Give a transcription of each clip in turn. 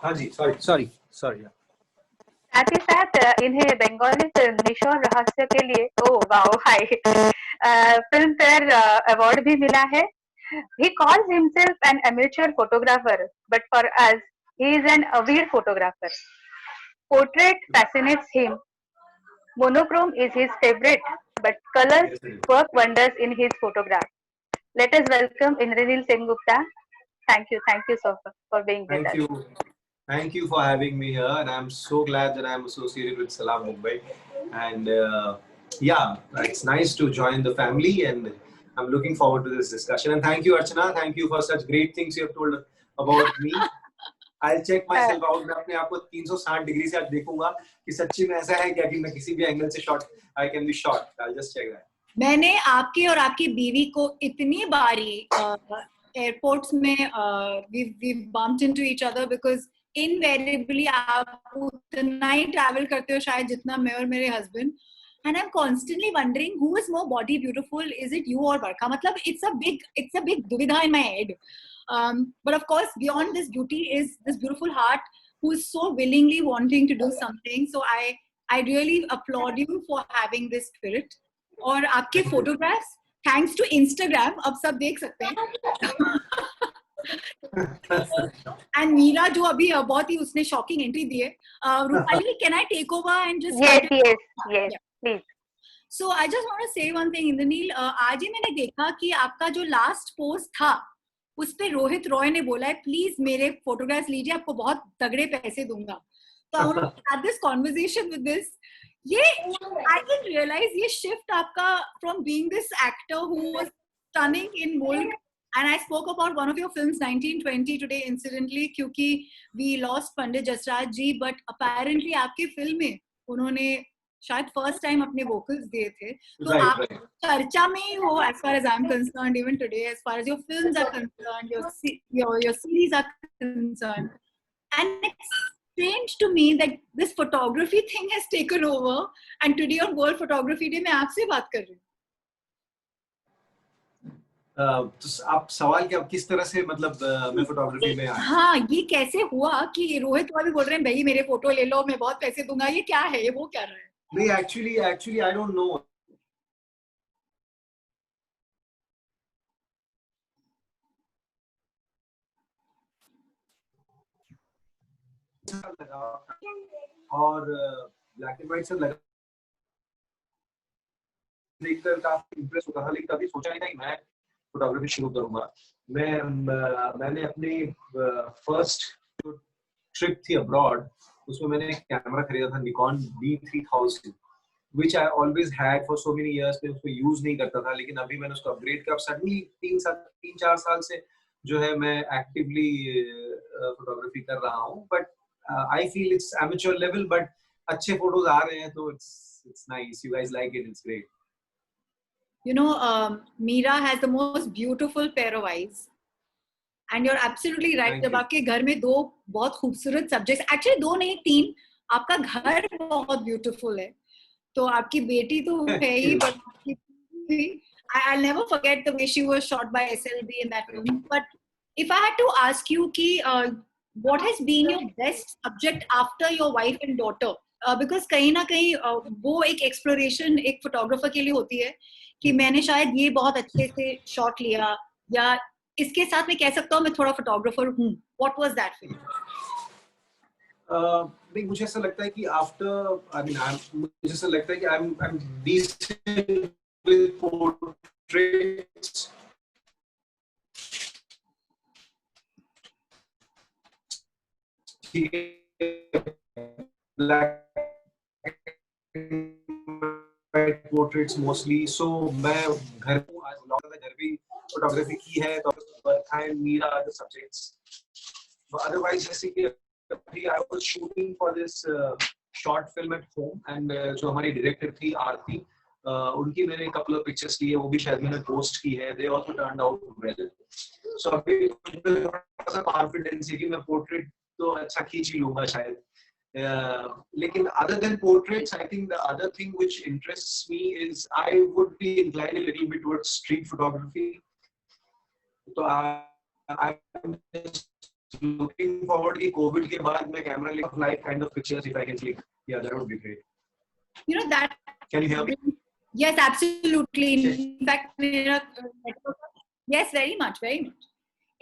हाँ जी, sorry sorry. साथ ही साथ इन्हें बंगाली फिल्म निशोर रहस्य के लिए ओ वाओ हाय फिल्म फेयर अवार्ड भी मिला है. He calls himself an amateur photographer, but for us, he is an avid photographer. Portrait fascinates him. Monochrome is his favorite, but colors work wonders in his photograph. Let us welcome Indranil Sengupta. Thank you so much for being with Thank us. you. Thank you for having me here, and I'm so glad that I'm associated with Salam Mumbai. And yeah, it's nice to join the family, and I'm looking forward to this discussion. And thank you, Archana. Thank you for such great things you have told about me. I'll check Uh, myself out. मैं अपने आप को 360 degree से आज देखूंगा कि सच्ची में ऐसा है क्या कि मैं किसी भी एंगल से shot I can be shot. I'll just check that. मैंने आपके और आपकी बीवी को इतनी बारी एयरपोर्ट्स में we bumped into each other because invariably आप उतना ही ट्रैवल करते हो शायद जितना मैं और मेरे husband. And I'm constantly wondering who is more body beautiful, is it you or Barkha? मतलब it's a big duvidha in my head. But of course, beyond this beauty is this beautiful heart who is so willingly wanting to do something. So I really applaud you for having this spirit. और आपके photographs thanks to Instagram अब सब देख सकते हैं. And Meera जो अभी बहुत ही उसने शॉकिंग एंट्री दी है. Rupali, can I take over and just yes, please. So I just want to say one thing Indraneil. आज ही मैंने देखा कि आपका जो लास्ट पोस्ट था उस पे रोहित रॉय ने बोला है प्लीज मेरे फोटोग्राफ्स लीजिए, आपको बहुत तगड़े पैसे दूंगा. तो I want to have this conversation with this. ये आई कैन रियलाइज ये शिफ्ट आपका from being this actor who was stunning in Mulk. And I spoke about one of your films 1920 today incidentally क्योंकि we lost Pandit Jasraj ji, but apparently आपके film में उन्होंने शायद first time अपने vocals दिए थे. तो आप चर्चा में ही हो as far as I'm concerned even today, as far as your films are concerned, your series are concerned. And it's strange to me that this photography thing has taken over and today on World Photography Day मैं आपसे बात कर रही हूँ. तो आप सवाल क्या किस तरह से मतलब मैं फोटोग्राफी में आया? हाँ, ये कैसे हुआ कि रोहित वाले बोल रहे हैं भाई मेरे फोटो ले लो मैं बहुत पैसे दूंगा, ये क्या है, ये वो क्या रहा है? नहीं, actually I don't know. और ब्लैक एंड व्हाइट से लगा देखकर काफी इंप्रेस हुआ था, लेकिन कभी सोचा नहीं था कि मैं फोटोग्राफी शुरू करूंगा. मैंने अपनी फर्स्ट जो ट्रिप थी अब्रॉड उसमें मैंने एक कैमरा खरीदा था Nikon D3000 which I always had for so many years. मैं उसको यूज नहीं करता था, लेकिन अभी मैंने उसको अपग्रेड किया. अब सडनली 3-4 साल से जो है मैं एक्टिवली फोटोग्राफी कर रहा हूँ. But I feel it's amateur level, but अच्छे फोटोज आ रहे हैं तो it's nice. You guys like it, it's great. You know, Meera has the most beautiful pair of eyes. And you're absolutely right. जब आपके घर में दो बहुत खूबसूरत सब्जेक्ट्स, एक्चुअली दो नहीं तीन, आपका घर बहुत ब्यूटीफुल है. तो आपकी बेटी तो है ही, but I'll never forget the way she was shot by SLB in that film. But if I had to ask you कि what has been your best subject after your wife and daughter? Because कहीं ना कहीं वो एक exploration एक photographer के लिए होती है कि मैंने शायद ये बहुत अच्छे से शॉट लिया, या इसके साथ मैं कह सकता हूँ मैं थोड़ा फोटोग्राफर हूँ. What was that for you? नहीं, मुझे ऐसा लगता है कि मुझे ऐसा लगता है कि I'm decent with portraits. Black and portraits mostly. So मैं घर भी फोटोग्राफी की है, तो Barkha and Meera are the subjects. Otherwise जैसे कि I was shooting for this short film at home, and जो हमारी डायरेक्टर थी आरती, उनकी मैंने couple of pictures लिए, वो भी शायद मैंने पोस्ट की है. They also turned out well. So अभी मुझे थोड़ा सा कॉन्फिडेंस है कि मैं पोर्ट्रेट तो अच्छा खींच ही लूंगा शायद. लेकिन other than portraits, I think the other thing which interests me is I would be inclined a little bit towards street photography. So I'm looking forward कि COVID के बाद मैं camera ले live kind of pictures if I can click. Yeah, that would be great. You know that. Can you hear me? Yes, absolutely. In fact, मेरा yes, very much, very much.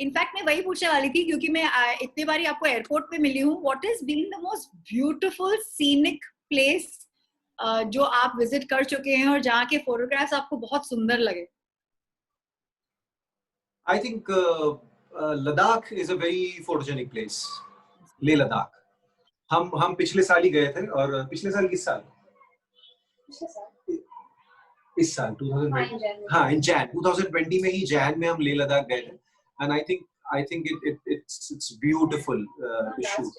In fact मैं वही पूछने वाली थी क्योंकि मैं इतने बारी आपको एयरपोर्ट पे मिली हूँ. What is being the most beautiful scenic place जो आप विजिट कर चुके हैं और जहाँ के फोटोग्राफ्स आपको बहुत सुंदर लगे? I think Ladakh is a very photogenic place. Leh Ladakh. हम पिछले साल ही गए थे और पिछले साल किस साल? इस साल 2020. हाँ, in Jan 2020 में ही Jan में हम लेह लद्दाख गए थे. And I think it's beautiful to shoot.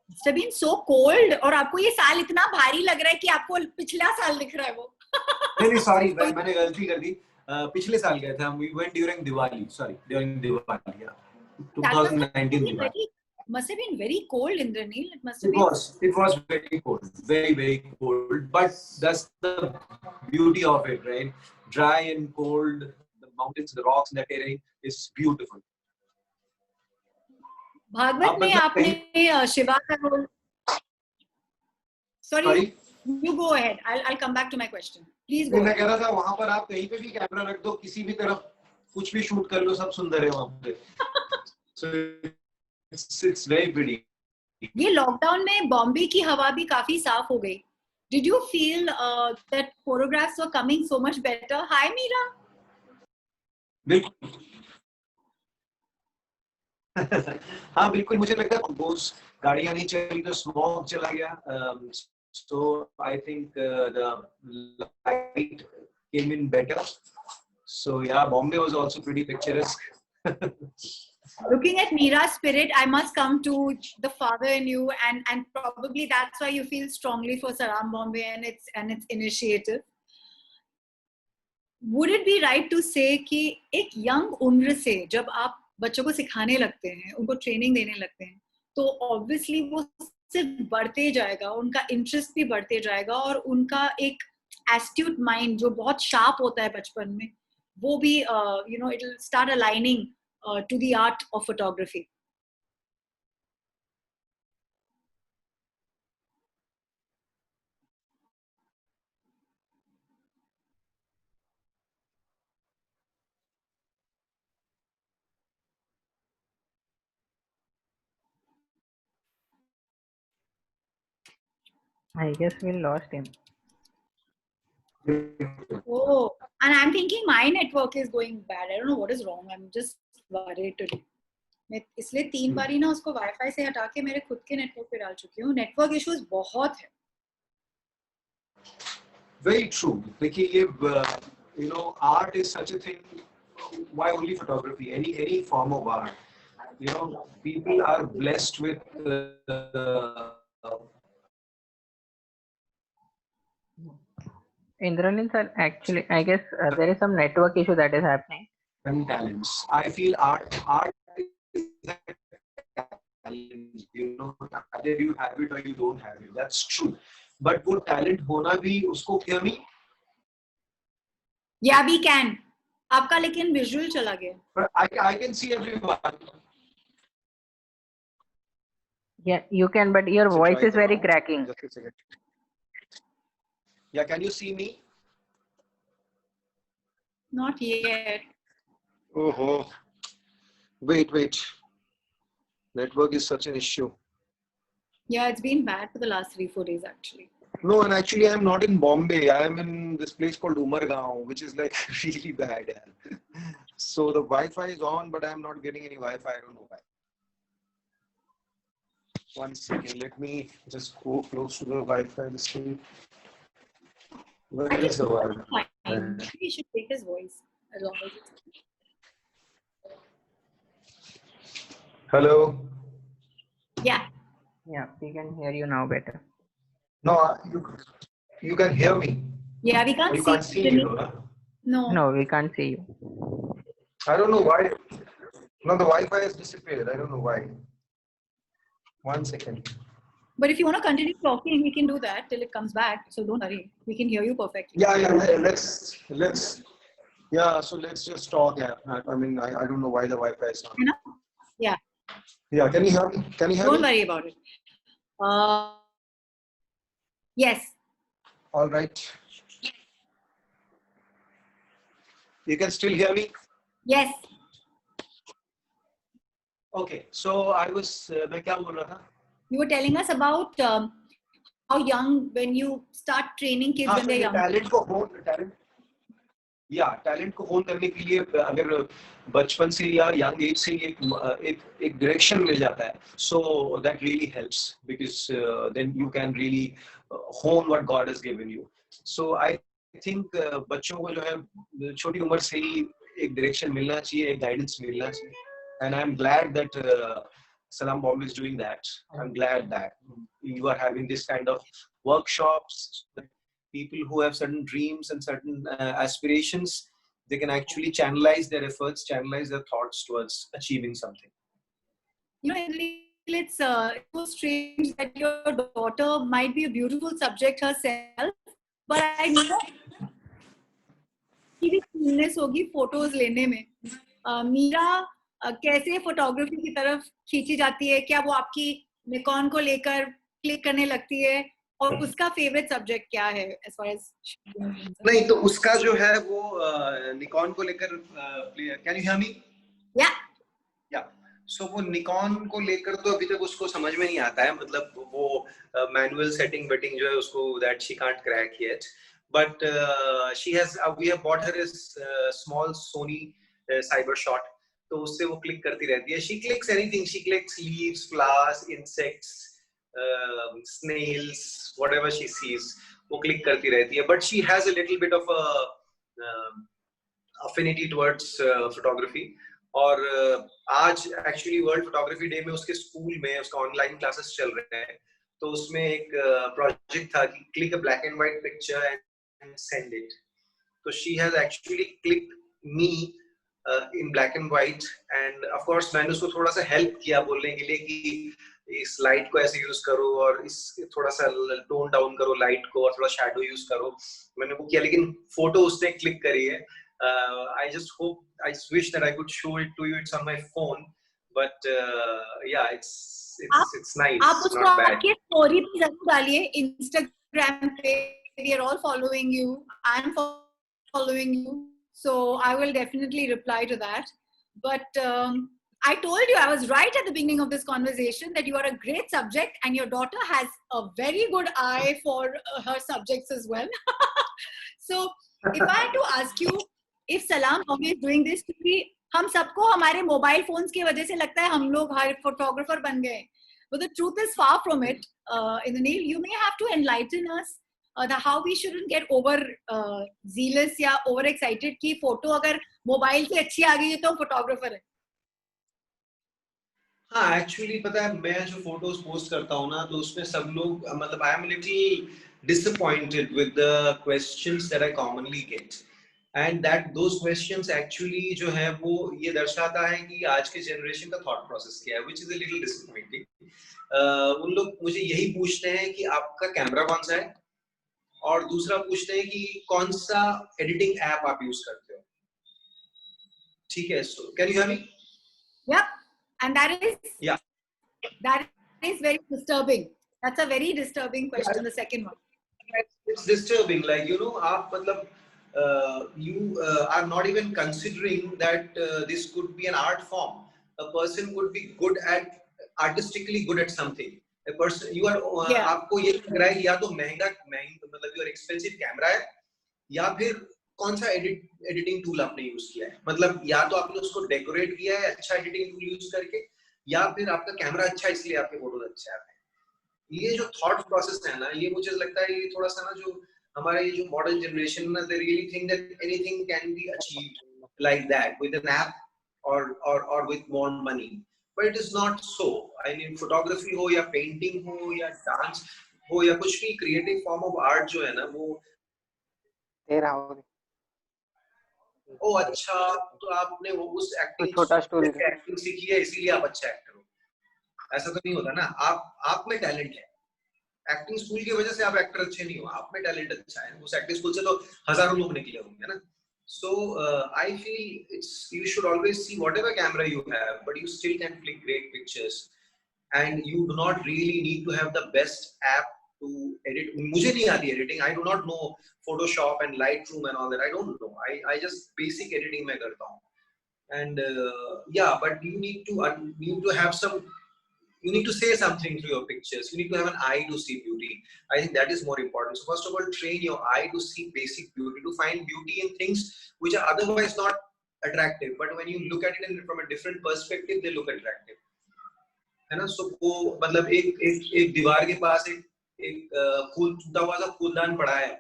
It's been so cold और आपको ये साल इतना भारी लग रहा है कि आपको पिछला साल दिख रहा है वो. नहीं सॉरी मैंने गलती कर दी. पिछले साल गए थे हम. We went during Diwali. Sorry, during Diwali. Yeah. 2019 Diwali. Must have been very cold, Indranil. It was very cold, very very cold. But that's the beauty of it, right? Dry and cold. The mountains, the rocks, and the terrain is beautiful. Bhagavat में आपने शिवा का role. Sorry. You go ahead. I'll come back to my question. Please go. मैं कह रहा था वहाँ पर आप कहीं पे भी कैमरा रख दो, किसी भी तरफ कुछ भी शूट कर लो, सब सुंदर है वहाँ पे. So it's very pretty. ये लॉकडाउन में बॉम्बे की हवा भी काफी साफ हो गई. Did you feel that photographs were coming so much better? Hi, Meera. बिल्कुल. हाँ बिल्कुल, मुझे लगता है रोज गाड़ियाँ नहीं चली तो स्मॉग चला गया. So I think the light came in better. So yeah, Bombay was also pretty picturesque. Looking at Meera's spirit, I must come to the father in you, and probably that's why you feel strongly for Saram Bombay and its initiative. Would it be right to say कि एक young उम्र से जब आप बच्चों को सिखाने लगते हैं, उनको ट्रेनिंग देने लगते हैं, तो obviously वो सिर्फ बढ़ते जाएगा, उनका इंटरेस्ट भी बढ़ते जाएगा और उनका एक एस्ट्यूट माइंड जो बहुत शार्प होता है बचपन में, वो भी it will start aligning to the art of photography. I guess we lost him. Oh, and I'm thinking my network is going bad. I don't know what is wrong. I'm just worried today. मैं इसलिए 3 बारी ना उसको wifi से हटा के मेरे खुद के नेटवर्क पे डाल चुकी हूँ. नेटवर्क इश्यूज बहुत है. Very true. देखिए ये art is such a thing. Why only photography? Any form of art. People are blessed with Indranil sir, actually, I guess there is some network issue that is happening. and talents. I feel art is a talent. Either you have it or you don't have it. That's true. But वो talent होना भी उसको क्या भी? Yeah, we can. आपका लेकिन visual चला गया. But I can see everyone. Yeah, you can, but your voice is very cracking. Just a second. Yeah, can you see me? Not yet. Oh. Wait. Network is such an issue. Yeah, it's been bad for the last 3-4 days actually. No, and actually I'm not in Bombay. I am in this place called Umargaon, which is like really bad. So the Wi-Fi is on, but I'm not getting any Wi-Fi. I don't know why. One second, let me just go close to the Wi-Fi. This thing. Where is the Wi-Fi? Maybe we should take his voice as long as it's... Hello. Yeah. Yeah, we can hear you now better. No, you can hear me. Yeah, we can't You can't see me. No. No, we can't see you. I don't know why. No, the Wi-Fi has disappeared. I don't know why. 1 second. But if you want to continue talking, we can do that till it comes back. So don't worry. We can hear you perfectly. Yeah. Let's. Yeah. So let's just talk. Yeah. I mean, I don't know why the Wi-Fi is not. Yeah. Yeah, can you hear me? Can you hear Don't me? worry about it. Yes. All right. You can still hear me? Yes. Okay. So I was मैं क्या बोल रहा था? You were telling us about how young when you start training kids हाँ, when तो they're ये young. Talent को होन करने के लिए अगर बचपन से या यंग एज से एक डायरेक्शन मिल जाता है, so that really helps because then you can really hone what God has given you. So I think बच्चों को जो है छोटी उम्र से ही एक डायरेक्शन मिलना चाहिए, एक गाइडेंस मिलना चाहिए, and I am glad that Salam Bombay is doing that. I'm glad that you are having this kind of workshops. People who have certain dreams and certain aspirations, they can actually channelize their efforts, channelize their thoughts towards achieving something. You know, it's so strange that your daughter might be a beautiful subject herself, but I know कि भी keeness होगी photos लेने में. मीरा कैसे photography की तरफ खींची जाती है? क्या वो आपकी निकॉन को लेकर क्लिक करने लगती है? और उसका फेवरेट सब्जेक्ट क्या है as far as नहीं, तो उसका जो है वो निकॉन को लेकर कैन यू हियर मी? या सो वो निकॉन को लेकर तो अभी तक उसको समझ में नहीं आता है, मतलब वो मैनुअल सेटिंग बेटिंग जो है उसको that she can't crack yet, but she has we have bought her small Sony Cyber shot, तो उससे वो क्लिक करती रहती है. She clicks anything, she clicks leaves, flowers, insects, snails, whatever she sees, वो क्लिक करती रहती है. But she has a little bit of a affinity towards photography. और आज एक्चुअली वर्ल्ड फोटोग्राफी डे में उसके स्कूल में उसका ऑनलाइन क्लासेस चल रहे हैं, तो उसमें एक प्रोजेक्ट था कि click a black and white picture and send it. तो she has actually clicked me in black and white, and of course मैंने उसको थोड़ा सा हेल्प किया बोलने के लिए कि इस लाइट को ऐसे यूज करो और इस थोड़ा सा टोन डाउन करो लाइट को और थोड़ा शैडो यूज करो, मैंने वो किया, लेकिन फोटो उसने क्लिक करी है. I just hope, I just wish that I could show it to you. It's on my phone, but yeah, it's nice. आप उसको आपके स्टोरी पे जरूर डालिए इंस्टाग्राम पे. We are all following you. I'm following you, so I will definitely reply to that. But I told you, I was right at the beginning of this conversation that you are a great subject and your daughter has a very good eye for her subjects as well. So if I had to ask you, if Salam Bombay is doing this, क्योंकि हम सबको हमारे mobile phones की वजह से लगता है हम लोग हर फोटोग्राफर बन गए, but the truth is far from it. Indranil, you may have to enlighten us how we shouldn't get over zealous या over excited कि फोटो अगर मोबाइल से अच्छी आ गई है तो हम फोटोग्राफर है. हाँ, एक्चुअली पता है मैं जो फोटोज पोस्ट करता हूँ ना, तो उसमें सब लोग मतलब I am little disappointed with the questions that I commonly get, and that those questions actually जो है वो ये दर्शाता है कि आज के जनरेशन का थॉट प्रोसेस क्या है, which is a little disappointing. उन लोग मुझे यही पूछते हैं कि आपका कैमरा कौन सा है, और दूसरा पूछते हैं कि कौन सा एडिटिंग ऐप आप यूज करते हो. ठीक है, so can you hear me? Yep, and that is very disturbing. That's a very disturbing question. The second one. It's disturbing, like you know, आप मतलब you are not even considering that this could be an art form. A person could be good at artistically good at something. A person you are आपको ये लग रहा है या तो महंगा मतलब your expensive कैमरा है, या फिर कौन सा एडिटिंग टूल आपने यूज किया है, मतलब या तो आपने उसको डेकोरेट किया है अच्छा एडिटिंग टूल यूज करके, या फिर आपका कैमरा अच्छा है इसलिए आपके फोटोज अच्छे आते हैं. ये जो थॉट प्रोसेस है ना, ये मुझे लगता है ये थोड़ा सा ना जो हमारा ये जो मॉडर्न जनरेशन ना, they really think that anything can be achieved like that with an app or with more money, but it is not so. I mean photography हो या painting हो या dance हो या कुछ भी creative form of art जो है ना, वो ओ अच्छा, तो आपने वो उस एक्टिंग सीखी है इसीलिए आप अच्छा एक्टर हो, ऐसा तो नहीं होता ना. आप में टैलेंट है, एक्टिंग स्कूल की वजह से आप एक्टर अच्छे नहीं हो, आप में टैलेंट अच्छा है, उस एक्टिंग स्कूल से तो हजारों लोग निकले होंगे ना. So I feel you should always see whatever camera you have, but you still can click great pictures, and you do not really need to have the best app to edit. मुझे नहीं आती editing. I do not know Photoshop and Lightroom and all that. I don't know. I just basic editing मैं करता हूँ. And yeah, but you need to have some. You need to say something through your pictures. You need to have an eye to see beauty. I think that is more important. So first of all, train your eye to see basic beauty, to find beauty in things which are otherwise not attractive. But when you look at it from a different perspective, they look attractive. है ना? So वो मतलब एक दीवार के पास एक फूल टूटा हुआ सा फूलदान पड़ा है,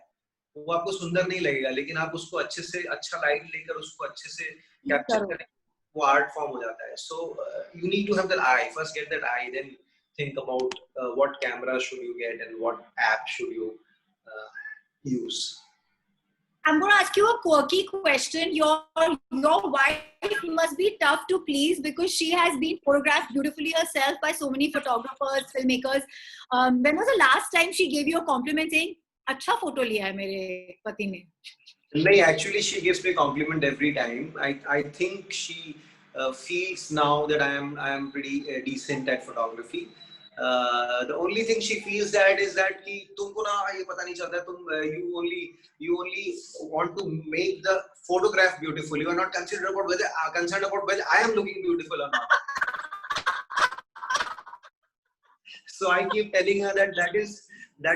वो आपको सुंदर नहीं लगेगा, लेकिन आप उसको अच्छे से अच्छा लाइट लेकर उसको अच्छे से कैप्चर करें, वो आर्ट फॉर्म हो जाता है. So you need to have that eye. First get that eye, then think about what camera should you get and what app should you use. I'm going to ask you a quirky question. Your wife must be tough to please because she has been photographed beautifully herself by so many photographers, filmmakers. When was the last time she gave you a compliment saying, "अच्छा photo लिया है मेरे पति ने"? No, actually, she gives me a compliment every time. I think she feels now that I am pretty decent at photography. The only thing she feels that is that कि तुमको ना ये पता नहीं चलता, तुम you only want to make the photograph beautiful. You are not concerned about whether I am looking beautiful or not. So I keep telling her that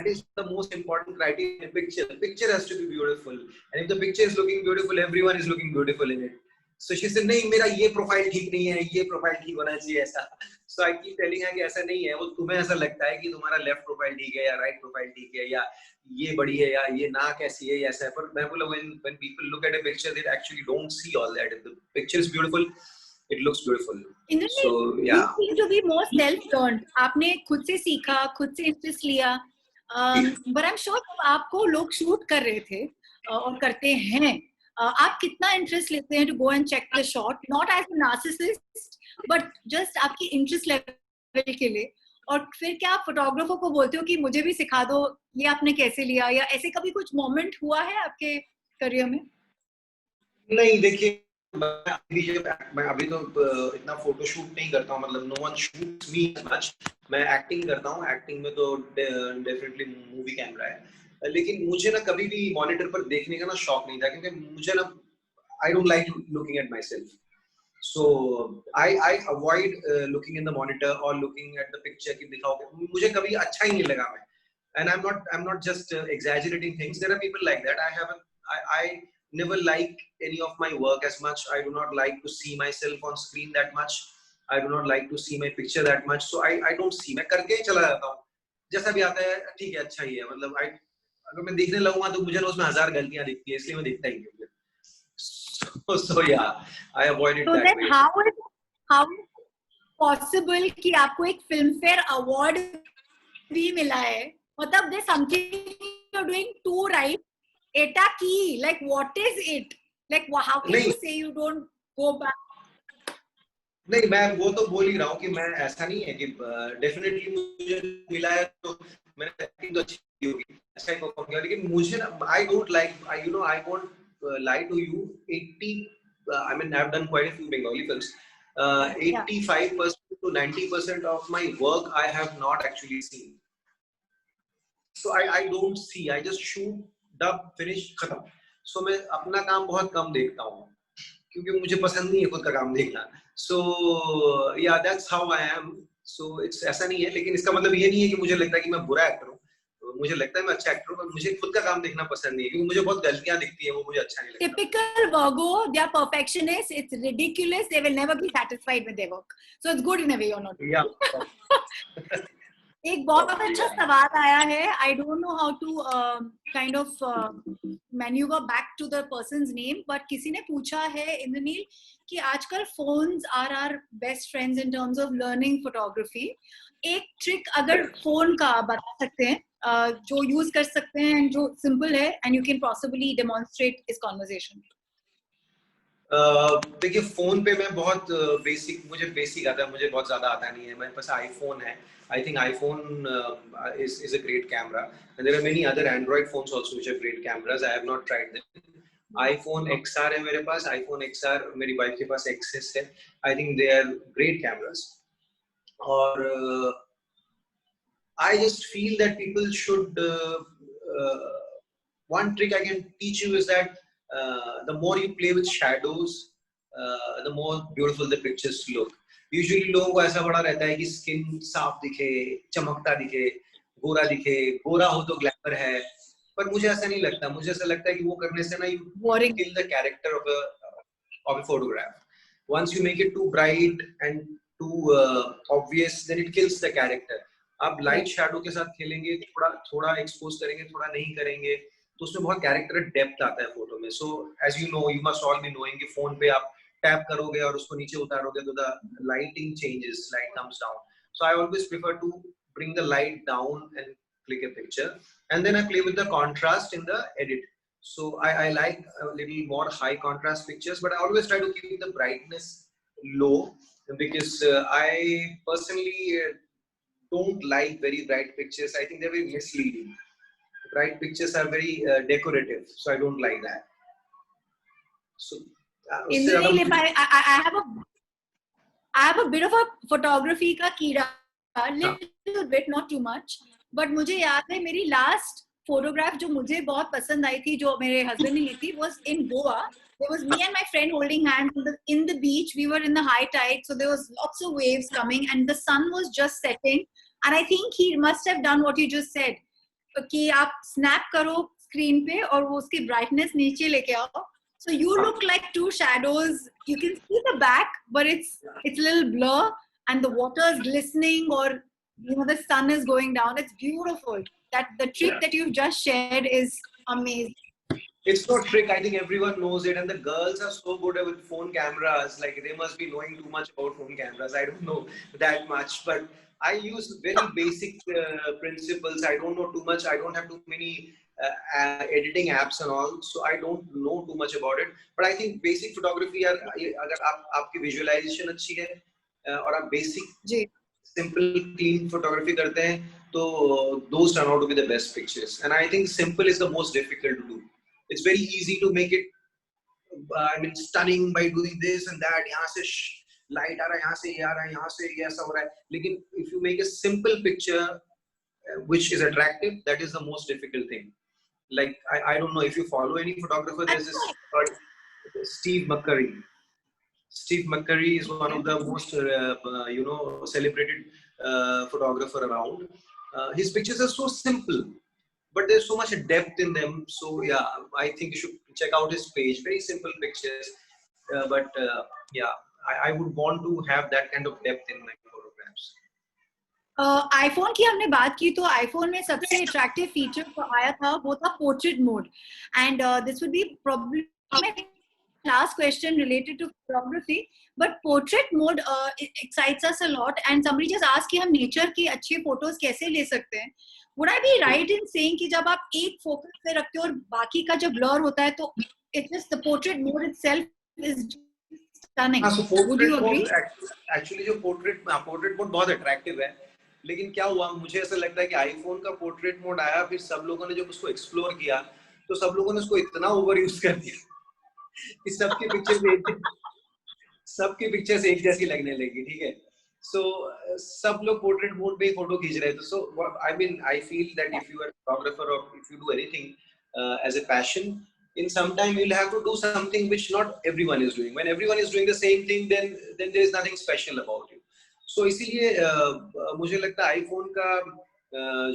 is the most important criteria in a picture. The picture has to be beautiful, and if the picture is looking beautiful, everyone is looking beautiful in it. So she said, नहीं मेरा ये profile ठीक नहीं है, ये profile ठीक होना चाहिए ऐसा. So I keep telling her कि ऐसा नहीं है, वो तुम्हें ऐसा लगता है कि तुम्हारा लेफ्ट प्रोफाइल ठीक है या राइट प्रोफाइल ठीक है या ये बड़ी है या ये नाक ऐसी है या ऐसा है. पर मैं बोला when people look at a picture, they actually don't see all that. If the picture is beautiful, it looks beautiful. So yeah. You seem to be more self-turned. आपने खुद से सीखा, खुद से इंटरेस्ट लिया. But I'm sure आपको लोग shoot कर रहे थे और करते हैं. आप कितना इंटरेस्ट लेते हैं to go and check the shot, not as a narcissist, but just आपकी इंटरेस्ट लेवल के लिए. और फिर क्या आप फोटोग्राफर को बोलते हो कि मुझे भी सिखा दो, ये आपने कैसे लिया, या ऐसे कभी कुछ मोमेंट हुआ है आपके करियर में? नहीं, देखिए मैं अभी तो इतना फोटो शूट नहीं करता हूँ, मतलब no one shoots me much. मैं एक्टिंग करता हूँ. एक्टिंग में तो डेफिनेटली मूवी कैमरा है, लेकिन मुझे ना कभी भी मॉनिटर पर देखने का ना शौक नहीं था, क्योंकि मुझे ना I don't like looking at my self. So I avoid looking in the monitor or looking at the picture कि दिखाओगे, मुझे कभी अच्छा ही नहीं लगा मैं. And I'm not just exaggerating things. There are people like that. I never like any of my work as much. I do not like to see myself on screen that much. I do not like to see my picture that much. So I don't see. मैं करके ही चला जाता हूँ. जैसा भी आता है ठीक है, अच्छा ही है. मतलब अगर मैं देखने लगूंगा तो मुझे ना उसमें 1000 गलतियां दिखती है, इसलिए मैं देखता ही नहीं. So yeah, I avoided so that. Then way. how possible कि आपको एक फिल्म फेयर अवार्ड भी मिला है? मतलब there's something you're doing too right. एटा की, like what is it? Like how can you say you don't go back? नहीं, मैं वो तो बोल ही रहा हूँ कि मैं ऐसा नहीं है कि डेफिनेटली मुझे मिला है तो मैंने एक्टिंग तो अच्छी होगी, अच्छा ही परफॉर्म किया, लेकिन मुझे ना I don't like, I won't lie to you. 80 I mean I've done quite a few Bengali films. 85% to 90% of my work I have not actually seen. So I don't see. I just shoot, dub, finish, खत्म. So मैं अपना काम बहुत कम देखता हूँ, क्योंकि मुझे पसंद नहीं है खुद का काम देखना. So yeah, that's how I am. So it's ऐसा नहीं है, लेकिन इसका मतलब ये नहीं है कि मुझे लगता है कि मैं बुरा एक्टर हूँ. मुझे लगता है मैं अच्छा एक्टर हूँ, पर मुझे खुद का काम देखना पसंद नहीं है, क्योंकि मुझे बहुत गलतियां दिखती हैं, वो मुझे अच्छा नहीं लगता. Typical Virgo, they are perfectionists. It's ridiculous. They will never be satisfied with their work. So it's good in a way or not. Yeah. एक बहुत अच्छा सवाल आया है. I don't know how to kind of maneuver back to the person's name, but किसी ने पूछा है इंद्रनील कि आजकल phones are our best friends in terms of learning photography. एक ट्रिक अगर फोन का बता सकते हैं जो यूज कर सकते हैं, जो सिंपल है, and you can possibly demonstrate इस conversation. देखिए फोन पे मैं बहुत मुझे बेसिक आता है, मुझे बहुत ज्यादा आता नहीं है. मेरे पास आईफोन है. I think iPhone is a great camera, and there are many other Android phones also which have great cameras. I have not tried them, iPhone XR है मेरे पास, iPhone XR मेरी वाइफ के पास XS है. I think they are great cameras. और I just feel that people should. One trick I can teach you is that the more you play with shadows, the more beautiful the pictures look. Usually लोगों को ऐसा बड़ा रहता है कि skin साफ दिखे, चमकता दिखे, गोरा हो तो ग्लैमर है. पर मुझे ऐसा नहीं लगता. मुझे ऐसा लगता है कि वो करने से ना you kill the character of a photograph. Once you make it too bright and too obvious, then it kills the character. आप लाइट शैडो के साथ खेलेंगे, थोड़ा एक्सपोज करेंगे, थोड़ा नहीं करेंगे, तो उसमें बहुत कैरेक्टर डेप्थ आता है फोटो में. So as you know, you must all be knowing कि फोन पे आप टैप करोगे और उसको नीचे उतारोगे तो the lighting changes, light comes down. So I always prefer to bring the light down and click a picture, and then I play with the contrast in the edit. So I like a little more high contrast pictures, but I always try to keep the brightness low, because I personally don't like very bright pictures. I think they're very misleading. Bright pictures are very decorative, so I don't like that. So Indranil, if I have a bit of a photography का कीड़ा, little bit, not too much, but मुझे याद है मेरी last photograph जो मुझे बहुत पसंद आई थी, जो मेरे husband ने ली थी, was in Goa. There was me and my friend holding hands in the beach. We were in the high tide, so there was lots of waves coming, and the sun was just setting. And I think he must have done what you just said. कि आप snap करो screen पे और वो उसकी brightness नीचे लेके आओ. So you look like two shadows. You can see the back, but it's a little blur, and the water is glistening, or the sun is going down. It's beautiful. That the trick that you've just shared is amazing. It's no trick. I think everyone knows it, and the girls are so good with phone cameras. Like they must be knowing too much about phone cameras. I don't know that much, but I use very basic principles. I don't know too much. I don't have too many editing apps and all, so I don't know too much about it. But I think basic photography, अगर आपकी visualization अच्छी है और आप basic simple clean photography करते हैं, तो those turn out to be the best pictures. And I think simple is the most difficult to do. It's very easy to make it, stunning by doing this and that. यहाँ से light आ रहा है, यहाँ से ये आ रहा है, यहाँ से ये ऐसा हो रहा है. लेकिन if you make a simple picture which is attractive, that is the most difficult thing. Like I don't know if you follow any photographer. There's this called Steve McCurry. Steve McCurry is one of the most celebrated photographer around. His pictures are so simple, but there's so much depth in them. So yeah, I think you should check out his page. Very simple pictures, but I would want to have that kind of depth in my photographs. IPhone की हमने बात की, तो iPhone में सबसे attractive feature जो आया था वो था portrait mode. And this would be probably my last question related to photography, but portrait mode excites us a lot. And somebody just asked कि हम नेचर की अच्छी फोटोज कैसे ले सकते हैं. Would I be right in saying कि जब आप एक फोकस पे रखते हो और बाकी का जब ब्लर होता है, तो it's just the portrait mode itself is stunning. Would you agree? Actually जो पोर्ट्रेट मोड बहुत अट्रैक्टिव है, लेकिन क्या हुआ, मुझे ऐसा लगता है कि आईफोन का पोर्ट्रेट मोड आया, फिर सब लोगों ने जब उसको एक्सप्लोर किया, तो सब लोगों ने उसको इतना ओवर यूज कर दिया कि सबकी पिक्चर्स एक जैसी लगने लगी. ठीक है, सो सब लोग पोर्ट्रेट मोड पे ही फोटो खींच रहे थे. So I feel that if you are photographer और if you do anything as a passion, in some time you'll have to do something which not everyone is doing. When everyone is doing the same thing, then there is nothing special about you. So इसीलिए मुझे लगता है iPhone का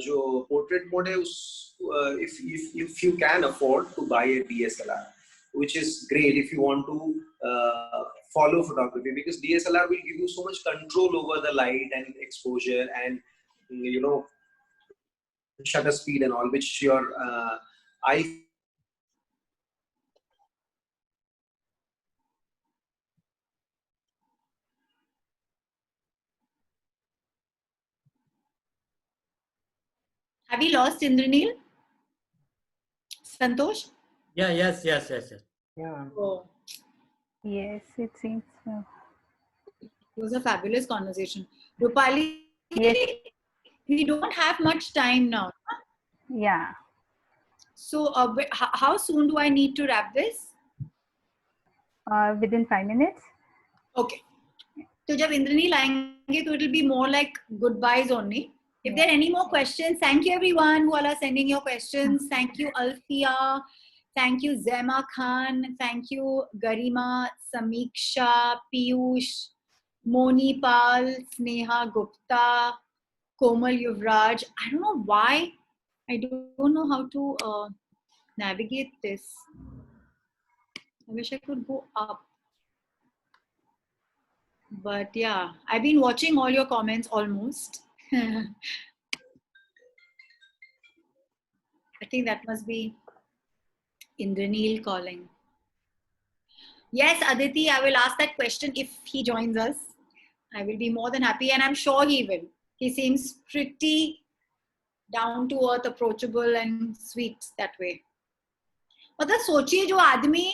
जो portrait mode है, उस if you can afford to buy a DSLR, which is great if you want to follow photography, because DSLR will give you so much control over the light and exposure and shutter speed and all, which your iPhone. Have we lost Indranil? Santosh? Yeah, yes. Yeah. Oh, Yes, it seems so. it was a fabulous conversation. Rupali, Yes. we don't have much time now. Yeah. So how soon do I need to wrap this? Within 5 minutes. Okay. So जब इंद्रनील आएंगे तो it'll be more like goodbyes only. If there are any more questions, thank you everyone who all are sending your questions. Thank you Alfia, thank you Zema Khan, thank you Garima, Samiksha, Piyush, Moni Pal, Sneha Gupta, Komal Yuvraj. I don't know why. I don't know how to navigate this. I wish I could go up. But yeah, I've been watching all your comments almost. I think that must be Indraneel calling. Yes, Aditi, I will ask that question if he joins us. I will be more than happy, and I'm sure he will. He seems pretty down to earth, approachable and sweet that way. मतलब सोचिए जो आदमी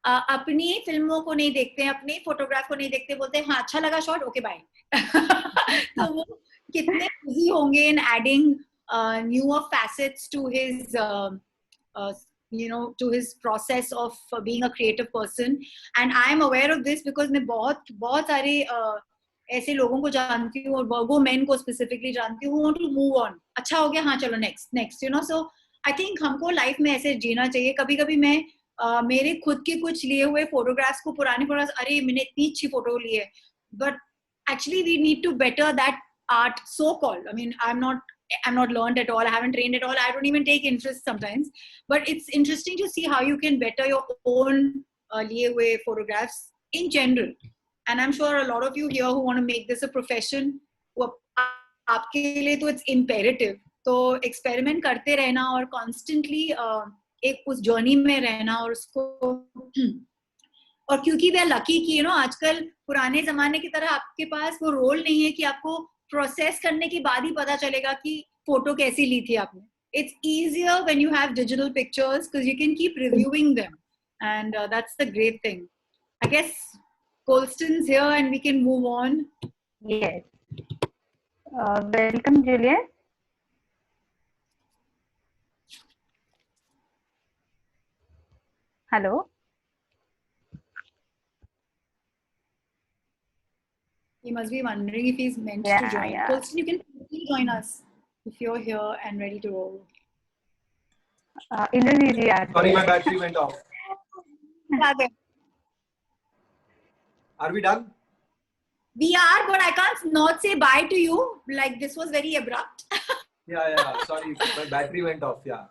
अपनी फिल्मों को नहीं देखते हैं, अपने फोटोग्राफ को नहीं देखते, बोलते हैं हाँ अच्छा लगा शॉट, ओके बाय. तो वो कितने बिजी होंगे in adding newer facets to his to his process of being a creative person. And I am aware of this because मैं बहुत सारे ऐसे लोगों को जानती हूँ, और वो men को specifically जानती हूँ, who want to move on. अच्छा हो गया, हाँ चलो next, so I think हमको लाइफ में ऐसे जीना चाहिए. कभी कभी मैं मेरे खुद के कुछ लिए हुए फोटोग्राफ्स को, पुराने फोटोग्राफ्स, अरे मैंने इतनी अच्छी फोटो ली है, but actually we need to better that art, so called. I mean, I'm not learned at all, I haven't trained at all, I don't even take interest sometimes, but it's interesting to see how you can better your own liye hue photographs in general. And I'm sure a lot of you here who want to make this a profession, आपके लिए तो it's imperative. तो experiment करते रहना और constantly एक उस journey में रहना, और उसको और क्योंकि we are lucky कि आजकल पुराने जमाने की तरह आपके पास वो रोल नहीं है कि आपको प्रोसेस करने के बाद ही पता चलेगा कि फोटो कैसी ली थी आपने. It's easier when you have digital pictures because you can keep reviewing them, and that's the great thing. I guess Colston's here and we can move on. Yes. Welcome, Julian. Hello. He must be wondering if he's meant to join. Yeah. Colston, you can join us if you're here and ready to roll. Indonesia. Sorry, my battery went off. Are we done? We are, but I can't not say bye to you. Like, this was very abrupt. Yeah. Sorry, my battery went off. Yeah.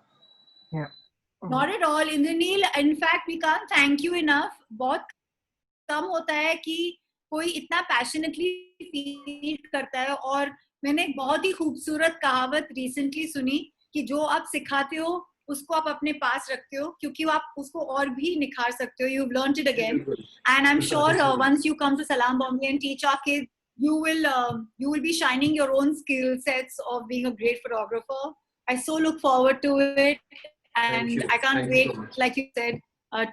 Not at all, Indraneel. In fact, we can't thank you enough. बहुत कम होता है कि कोई इतना passionately feel करता है. और मैंने एक बहुत ही खूबसूरत कहावत recently सुनी कि जो आप सिखाते हो उसको आप अपने पास रखते हो, क्योंकि आप उसको और भी निखार सकते हो. You've learned it again, and I'm sure once you come to Salaam Bombay and teach our kids, you will be shining your own skill sets of being a great photographer. I so look forward to it, and I can't wait, like you said,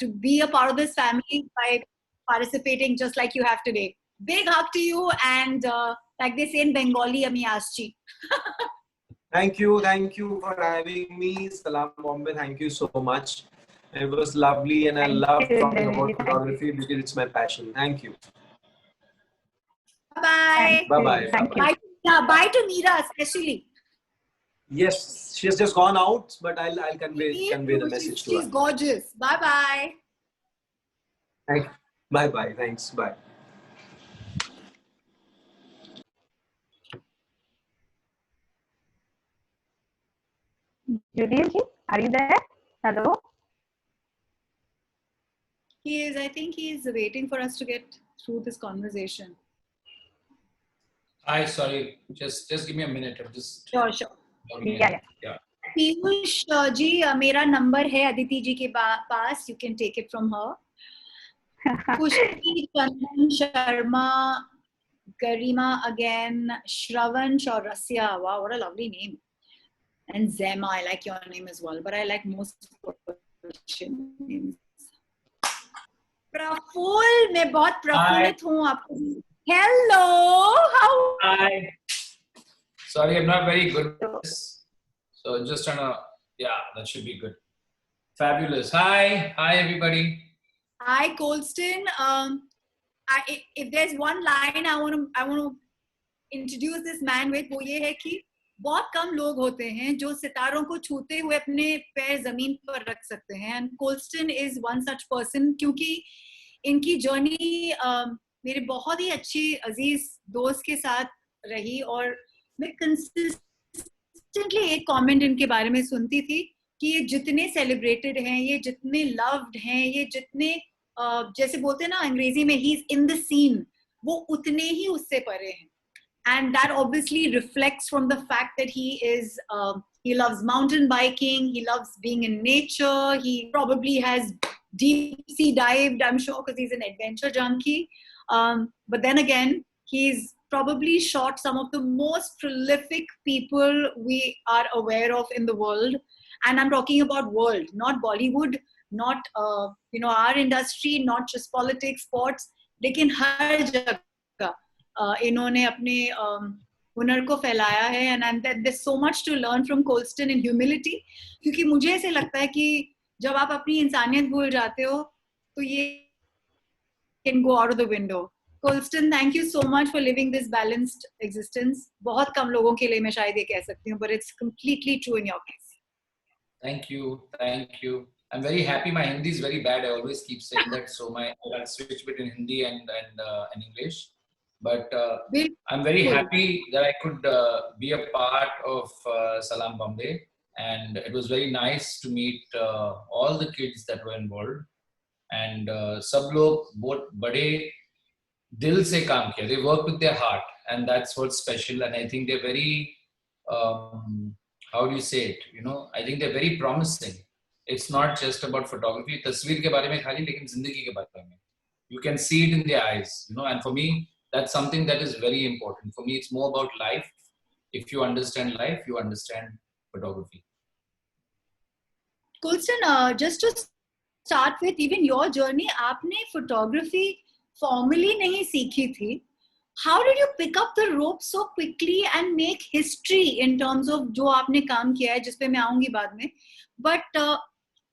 to be a part of this family by participating just like you have today. Big hug to you, and like they say in Bengali, Ami Aschi. Thank you for having me, Salaam Bombay. Thank you so much. It was lovely, and I love talking about photography because it's my passion. Thank you. Bye. Bye. Bye to Meera especially. Yes, she has just gone out, but I'll convey the message to her. She's gorgeous. Bye. Thank you. Bye. Thanks. Bye. Julian ji, are you there? Hello. He is. I think he is waiting for us to get through this conversation. Hi, sorry. Just give me a minute. I'm just. Sure. Yeah. Piyush ji, मेरा number है अदिति जी के पास. You can take it from her. Pushpi, Chandan Sharma, Garima again, Shravan Chaurasya. Wow, what a lovely name. And Zema, I like your name as well, but I like most Persian names. Praful, मैं बहुत प्रफुल्लित हूँ आपको. Hello, Hi. Sorry, I'm not very good at this. So just trying to Yeah, that should be good. Fabulous. Hi everybody. Hi, Colston. If there's one line I want to introduce this man with, वो ये है कि बहुत कम लोग होते हैं जो सितारों को छूते हुए अपने पैर जमीन पर रख सकते हैं, and Colston is one such person, क्योंकि इनकी जर्नी मेरे बहुत ही अच्छी अजीज दोस्त के साथ रही, और मैं कंसिस्टेंटली एक कमेंट इनके बारे में सुनती थी कि ये जितने सेलिब्रेटेड हैं, ये जितने लव्ड हैं, ये जितने जैसे बोलते हैं ना अंग्रेजी में ही इज इन द सीन, वो उतने ही उससे परे हैं. And that obviously reflects from the fact that he loves mountain biking, he loves being in nature, he probably has deep sea dived, I'm sure, because he's an adventure junkie. But then again, he's probably shot some of the most prolific people we are aware of in the world. And I'm talking about world, not Bollywood, not our industry, not just politics, sports, लेकिन हर जगह इन्होंने अपने हुनर को फैलाया है. and there's so much to learn from Colston in humility, क्योंकि मुझे ऐसे लगता है कि जब आप अपनी इंसानियत भूल जाते हो तो ये can go out of the window. Colston, thank you so much for living this balanced existence. बहुत कम लोगों के लिए मैं शायद ये कह सकती हूँ, but it's completely true in your case. Thank you. I'm very happy. My Hindi is very bad. I always keep saying that, so I'll switch between Hindi and English. But I'm very happy that I could be a part of Salaam Bombay, and it was very nice to meet all the kids that were involved. And सब लोग बहुत बड़े दिल से काम किया. They work with their heart, and that's what's special. And I think they're very how do you say it? I think they're very promising. It's not just about photography. तस्वीर के बारे में खाली, लेकिन जिंदगी के बारे में. You can see it in their eyes, and for me, that's something that is very important. For me, it's more about life. If you understand life, you understand photography. Colston, just to start with, even your journey, आपने photography formally नहीं सीखी थी. How did you pick up the rope so quickly and make history in terms of जो आपने काम किया है, जिस पे मैं आऊंगी बाद में. But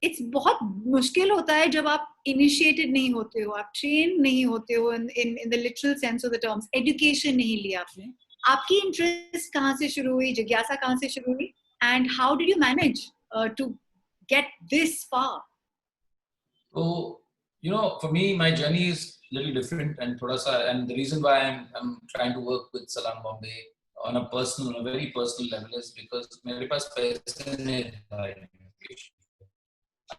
it's बहुत मुश्किल होता है जब आप initiated नहीं होते हो, आप trained नहीं होते हो in the literal sense of the terms. Education नहीं लिया आपने. आपकी interest कहाँ से शुरू हुई, जिज्ञासा कहाँ से शुरू हुई, and how did you manage to get this far? So, for me, my journey is a little different, and and the reason why I'm trying to work with Salaam Bombay on a very personal level is because मेरे पास पैसे नहीं था education.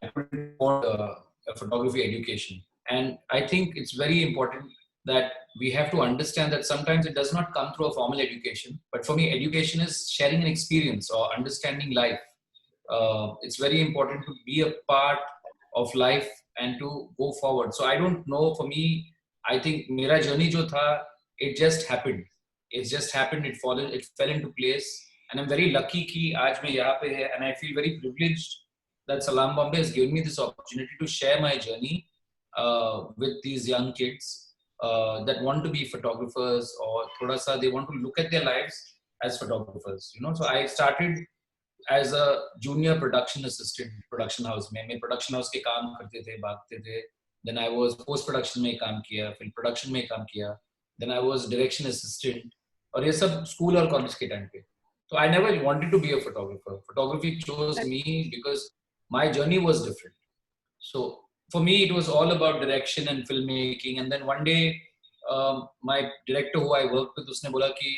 I couldn't afford a photography education, and I think it's very important that we have to understand that sometimes it does not come through a formal education. But for me, education is sharing an experience or understanding life. It's very important to be a part of life and to go forward. So I don't know, for me, I think मेरा journey जो था, it just happened. It fell into place, and I'm very lucky कि आज मैं यहाँ पे है, and I feel very privileged that Salaam Bombay has given me this opportunity to share my journey with these young kids that want to be photographers, or thoda sa they want to look at their lives as photographers. So I started as a junior production assistant production house में. मैं production house के काम करते थे, भागते थे. Then I was post production में काम किया, फिर production में काम किया. Then I was direction assistant, और ये सब school और college के time पे. So I never wanted to be a photographer. Photography chose me because my journey was different. So for me, it was all about direction and filmmaking. And then one day, my director who I worked with, उसने बोला कि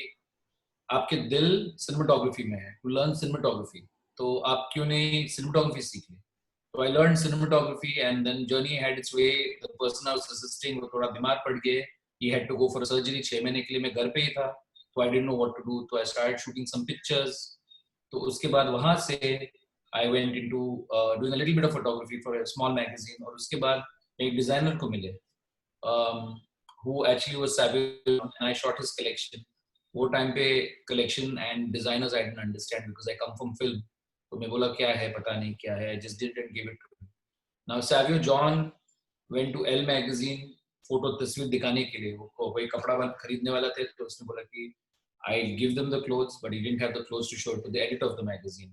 आपके दिल cinematography में है, to learn cinematography. तो आप क्यों नहीं cinematography सीख ले? So I learned cinematography, and then journey had its way. The person I was assisting वो थोड़ा बीमार पड़ गए. He had to go for a surgery. 6 महीने के लिए मैं घर पे ही था. So I didn't know what to do. So I started shooting some pictures. तो उसके बाद वहाँ से I went into doing a little bit of photography for a small magazine. और उसके बाद एक designer को मिले, who actually was Savio, and I shot his collection. वो time पे collection and designers I didn't understand because I come from film. तो मैं बोला क्या है, पता नहीं क्या है. I just did and gave it to him. Now Savio John went to Elle magazine photo तस्वीर दिखाने के लिए. वो कोई कपड़ा खरीदने वाला थे, तो उसने बोला कि I give them the clothes, but he didn't have the clothes to show it to the editor of the magazine.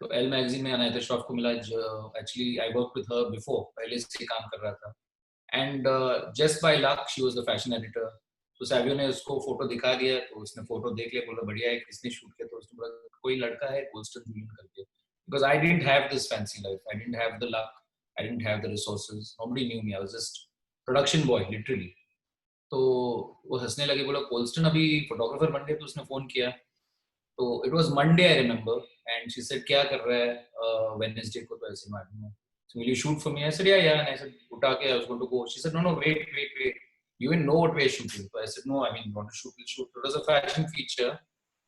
तो एल मैगजीन में अनायता श्रॉफ को मिला. Actually I work with her before, पहले से काम कर रहा था. And just by luck she was the fashion editor. तो सैवियो ने उसको फोटो दिखा दिया, तो उसने फोटो देख लिया, बोला बढ़िया है, किसने शूट किया? तो उसने बोला कोई लड़का है गोल्स्टन जूलियन करके. Because I didn't have this fancy life, I didn't have the luck, I didn't have the resources, nobody knew me, I was just production boy literally. तो वो हंसने लगे, बोला कोल्स्टन अभी फोटोग्राफर बन गए. तो उसने फोन किया, तो it was Monday I remember, and she said क्या कर रहा है वेडनेसडे को? तो ऐसे मालूम है, so will you shoot for me? I said yeah, and I said उठा के I was going to go. She said no, wait, you even know what we're shooting? So I said no, I mean you want to shoot, we'll shoot. It was a fashion feature.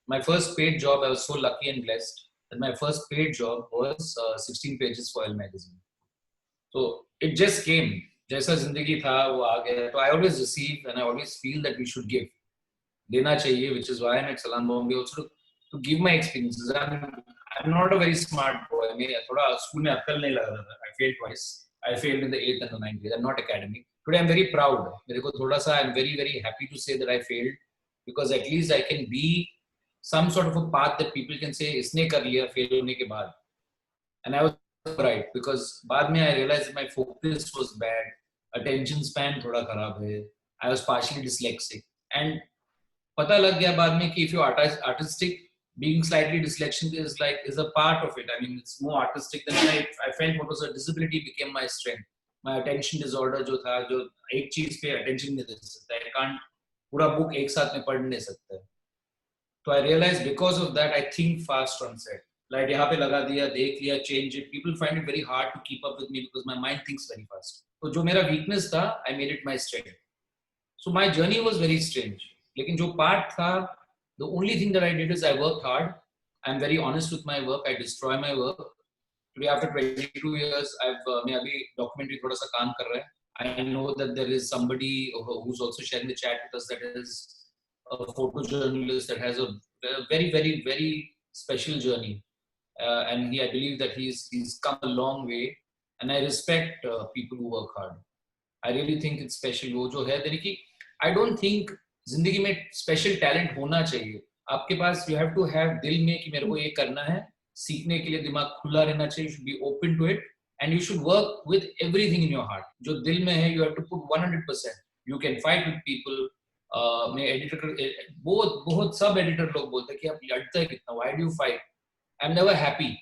My first paid job, I was so lucky and blessed that my first paid job was 16 pages for Elle magazine. So it just came, जैसा जिंदगी था वो आ गया. तो I always receive and I always feel that we should give, देना चाहिए, which is why I'm at Salam Bombay also to give my experiences. I'm not a very smart boy. मैं थोड़ा स्कूल में अक्ल नहीं लगा था. I failed twice. I failed in the 8th and the 9th grade. I'm not academic. Today I'm very proud. मेरे को थोड़ा सा I'm very happy to say that I failed, because at least I can be some sort of a path that people can say इसने कर लिया fail होने के बाद. And I was right, because बाद में I realized that my focus was bad. Attention span थोड़ा खराब है. I was partially dyslexic. And पता लग गया बाद में कि if you're artistic, being slightly dyslexic is a part of it. I mean, it's more artistic than I felt what was a disability became my strength. My attention disorder जो था, जो एक चीज पे attention नहीं दे सकता, I can't पूरा book एक साथ में पढ़ नहीं सकता. तो I realized because of that I think fast on set. Like यहाँ पे लगा दिया, देख लिया, change it. People find it very hard to keep up with me because my mind thinks very fast. तो जो मेरा weakness था, I made it my strength. So my journey was very strange. लेकिन जो part था, the only thing that I did is I worked hard. I'm very honest with my work. I destroy my work. Today, after 22 years, मैं अभी documentary थोड़ा सा काम कर रहा है. I know that there is somebody who's also sharing the chat with us that is a photojournalist that has a very special journey, and I believe that he's come a long way, and I respect people who work hard. I really think it's special. वो जो है, देखिए, I don't think जिंदगी में special talent होना चाहिए. आपके पास you have to have दिल में कि मेरे को ये करना है, सीखने के लिए दिमाग खुला रहना चाहिए. You should be open to it and you should work with everything in your heart. जो दिल में है, you have to put 100%. You can fight with people. मैं एडिटर, बहुत सब एडिटर लोग बोलते हैं कि आप लड़ते हैं कितना, why do you fight? I'm never happy.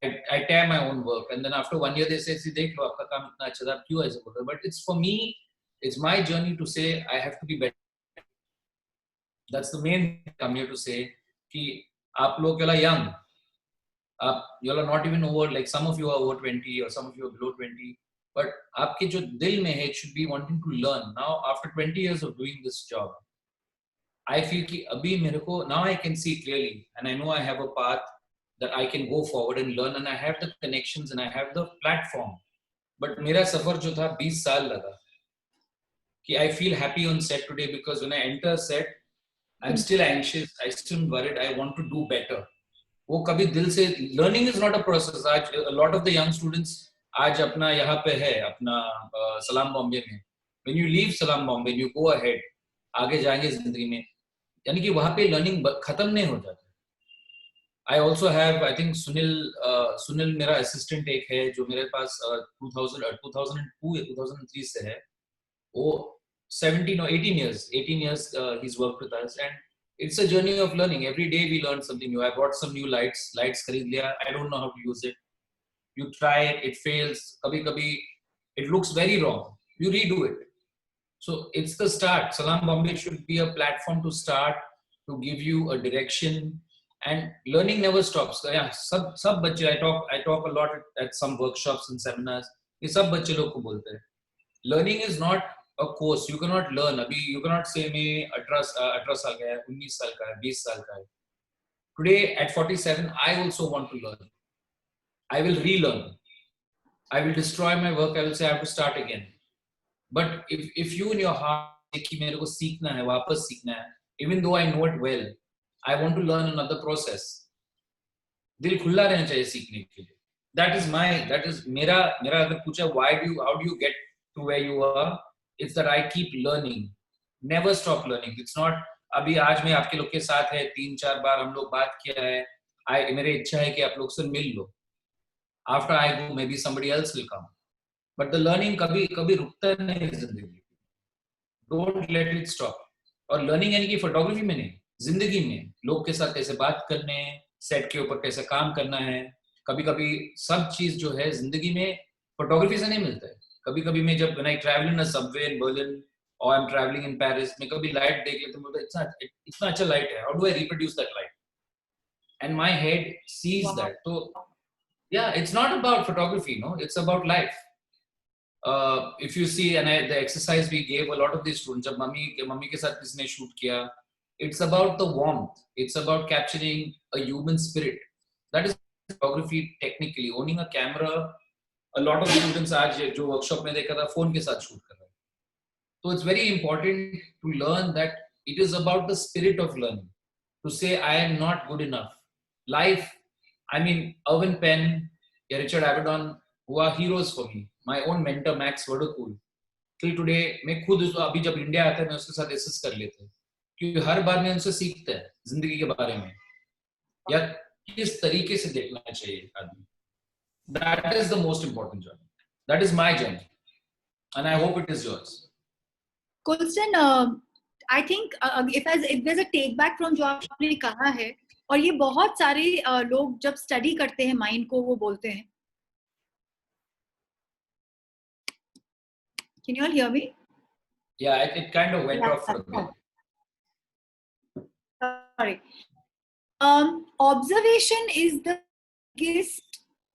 I tear my own work, and then after 1 year they say, देख लो आपका काम इतना अच्छा था, आप क्यों ऐसे बोलते हो? But it's for me, it's my journey to say I have to be better. That's the main thing I'm here to say. कि आप लोग you're young, you're not even over, like some of you are over 20 or some of you are below 20, but आपके जो दिल में है, it should be wanting to learn. Now after 20 years of doing this job, I feel कि अभी मेरे को, now I can see clearly and I know I have a path that I can go forward and learn, and I have the connections and I have the platform. But मेरा सफर जो था 20 साल लगा. कि I feel happy on set today because when I enter set, I'm still anxious, I still worried, I want to do better. वो कभी दिल से, learning is not a process. आज a lot of the young students आज अपना यहाँ पे है, अपना सलाम बॉम्बे में. When you leave Salam Bombay, you go ahead, आगे जाएंगे जिंदगी में, यानी कि वहाँ पे learning खत्म नहीं हो जाता. I also have, I think Sunil मेरा assistant एक है जो मेरे पास 2002 या 2003 से है. वो 17 or 18 years he's worked with us, and it's a journey of learning. Every day we learn something new. I bought some new lights खरीद लिया. I don't know how to use it. You try it, it fails. कभी it looks very wrong. You redo it. So it's the start. Salam Bombay should be a platform to start, to give you a direction, and learning never stops. So yeah, सब बच्चे, I talk a lot at some workshops and seminars. ये सब बच्चे लोग को बोलते हैं. Learning is not a course. You cannot learn. अभी you cannot say मैं 18 साल का है, 19 साल का है, 20 साल का है. Today at 47, I also want to learn. I will relearn. I will destroy my work. I will say I have to start again. But if you in your heart कि मेरे को सीखना है, वापस सीखना है, even though I know it well, I want to learn another process. दिल खुला रहना चाहिए सीखने के लिए. That is मेरा अगर पूछा how do you get to where you are? It's that I keep learning. Never stop learning. It's not अभी आज मैं आपके लोग के साथ है, 3-4 बार हम लोग बात किया है. मेरी इच्छा है कि आप लोग से मिल लो. After I go, maybe somebody else will come. But the learning कभी कभी रुकता नहीं जिंदगी. Don't let it stop. और learning यानी कि photography में नहीं, जिंदगी में लोग के साथ कैसे बात करने हैं, सेट के ऊपर कैसे काम करना है. कभी कभी सब चीज जो है जिंदगी में फोटोग्राफी से नहीं मिलता है. कभी कभी मैं जब when I travel in a subway in Berlin or I'm traveling in Paris, मैं कभी लाइट देख लेता हूँ, इतना अच्छा लाइट है. How do I reproduce that light? And my head sees Wow. that. So yeah, it's not about photography, no, it's about life. If you see, and the exercise we gave a lot of these students, जब mummy के साथ किसने shoot किया, it's about the warmth, it's about capturing a human spirit. That is photography technically. Owning a camera, a lot of students आज जो workshop में देखा था phone के साथ shoot कर रहे हैं. So it's very important to learn that it is about the spirit of learning. To say I am not good enough. Life, I mean, Irvin Penn या Richard Avedon who are heroes for me. My own mentor Max Verderpool. Till today, मैं खुद अभी जब India आता है मैं उसके साथ डिस्कस कर लेते हैं क्योंकि हर बार मैं उनसे सीखता है जिंदगी के बारे में या किस तरीके से देखना चाहिए आदमी. That is the most important journey. That is my journey, and I hope it is yours. Colston, I think if there's a take back from जो आपने कहा है, और ये बहुत सारे लोग जब स्टडी करते हैं माइंड को वो बोलते हैं. Can you all hear me? Yeah, it kind of went off for a bit. Sorry. Observation is the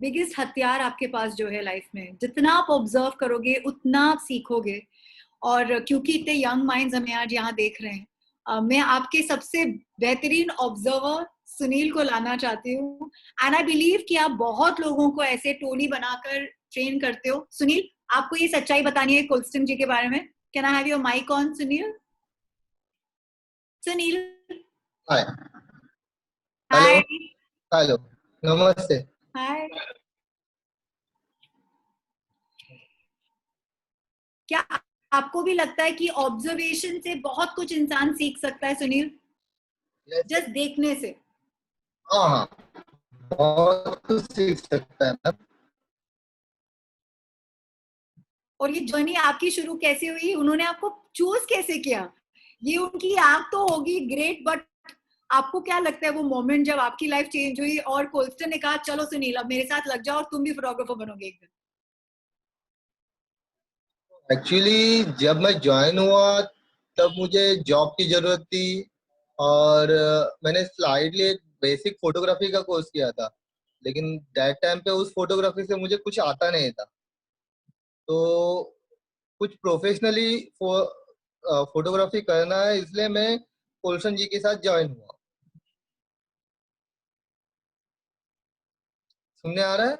biggest हथियार आपके पास जो है लाइफ में. जितना आप ऑब्जर्व करोगे उतना आप सीखोगे. और क्योंकि इतने यंग माइंड्स हमें आज यहाँ देख रहे हैं, मैं आपके सबसे बेहतरीन ऑब्जर्वर सुनील को लाना चाहती हूँ. एंड आई बिलीव कि आप बहुत लोगों को ऐसे टोली बनाकर ट्रेन करते हो. सुनील, आपको ये सच्चाई बतानी है कोल्स्टन जी के बारे में. Can I have your mic on, Sunil? Sunil, hi. Hi. Hello, नमस्ते. हाय. क्या आपको भी लगता है कि ऑब्जर्वेशन से बहुत कुछ इंसान सीख सकता है, सुनील? जस्ट देखने से. हाँ, बहुत कुछ सीख सकता है ना. और ये जर्नी आपकी शुरू कैसे हुई? उन्होंने आपको चूज कैसे किया? ये उनकी आंख तो होगी ग्रेट, बट आपको क्या लगता है वो मोमेंट जब आपकी लाइफ चेंज हुई और कोल्स्टन ने कहा चलो सुनील अब मेरे साथ लग जाओ और तुम भी फोटोग्राफर बनोगे एक दिन? एक्चुअली जब मैं ज्वाइन हुआ तब मुझे जॉब की जरूरत थी और मैंने स्लाइडली एक बेसिक फोटोग्राफी का कोर्स किया था, लेकिन दैट टाइम पे उस फोटोग्राफी से मुझे कुछ आता नहीं था. तो कुछ प्रोफेशनली फोटोग्राफी करना है, इसलिए मैं कोल्सन जी के साथ ज्वाइन हुआ. सुनने आ रहा है?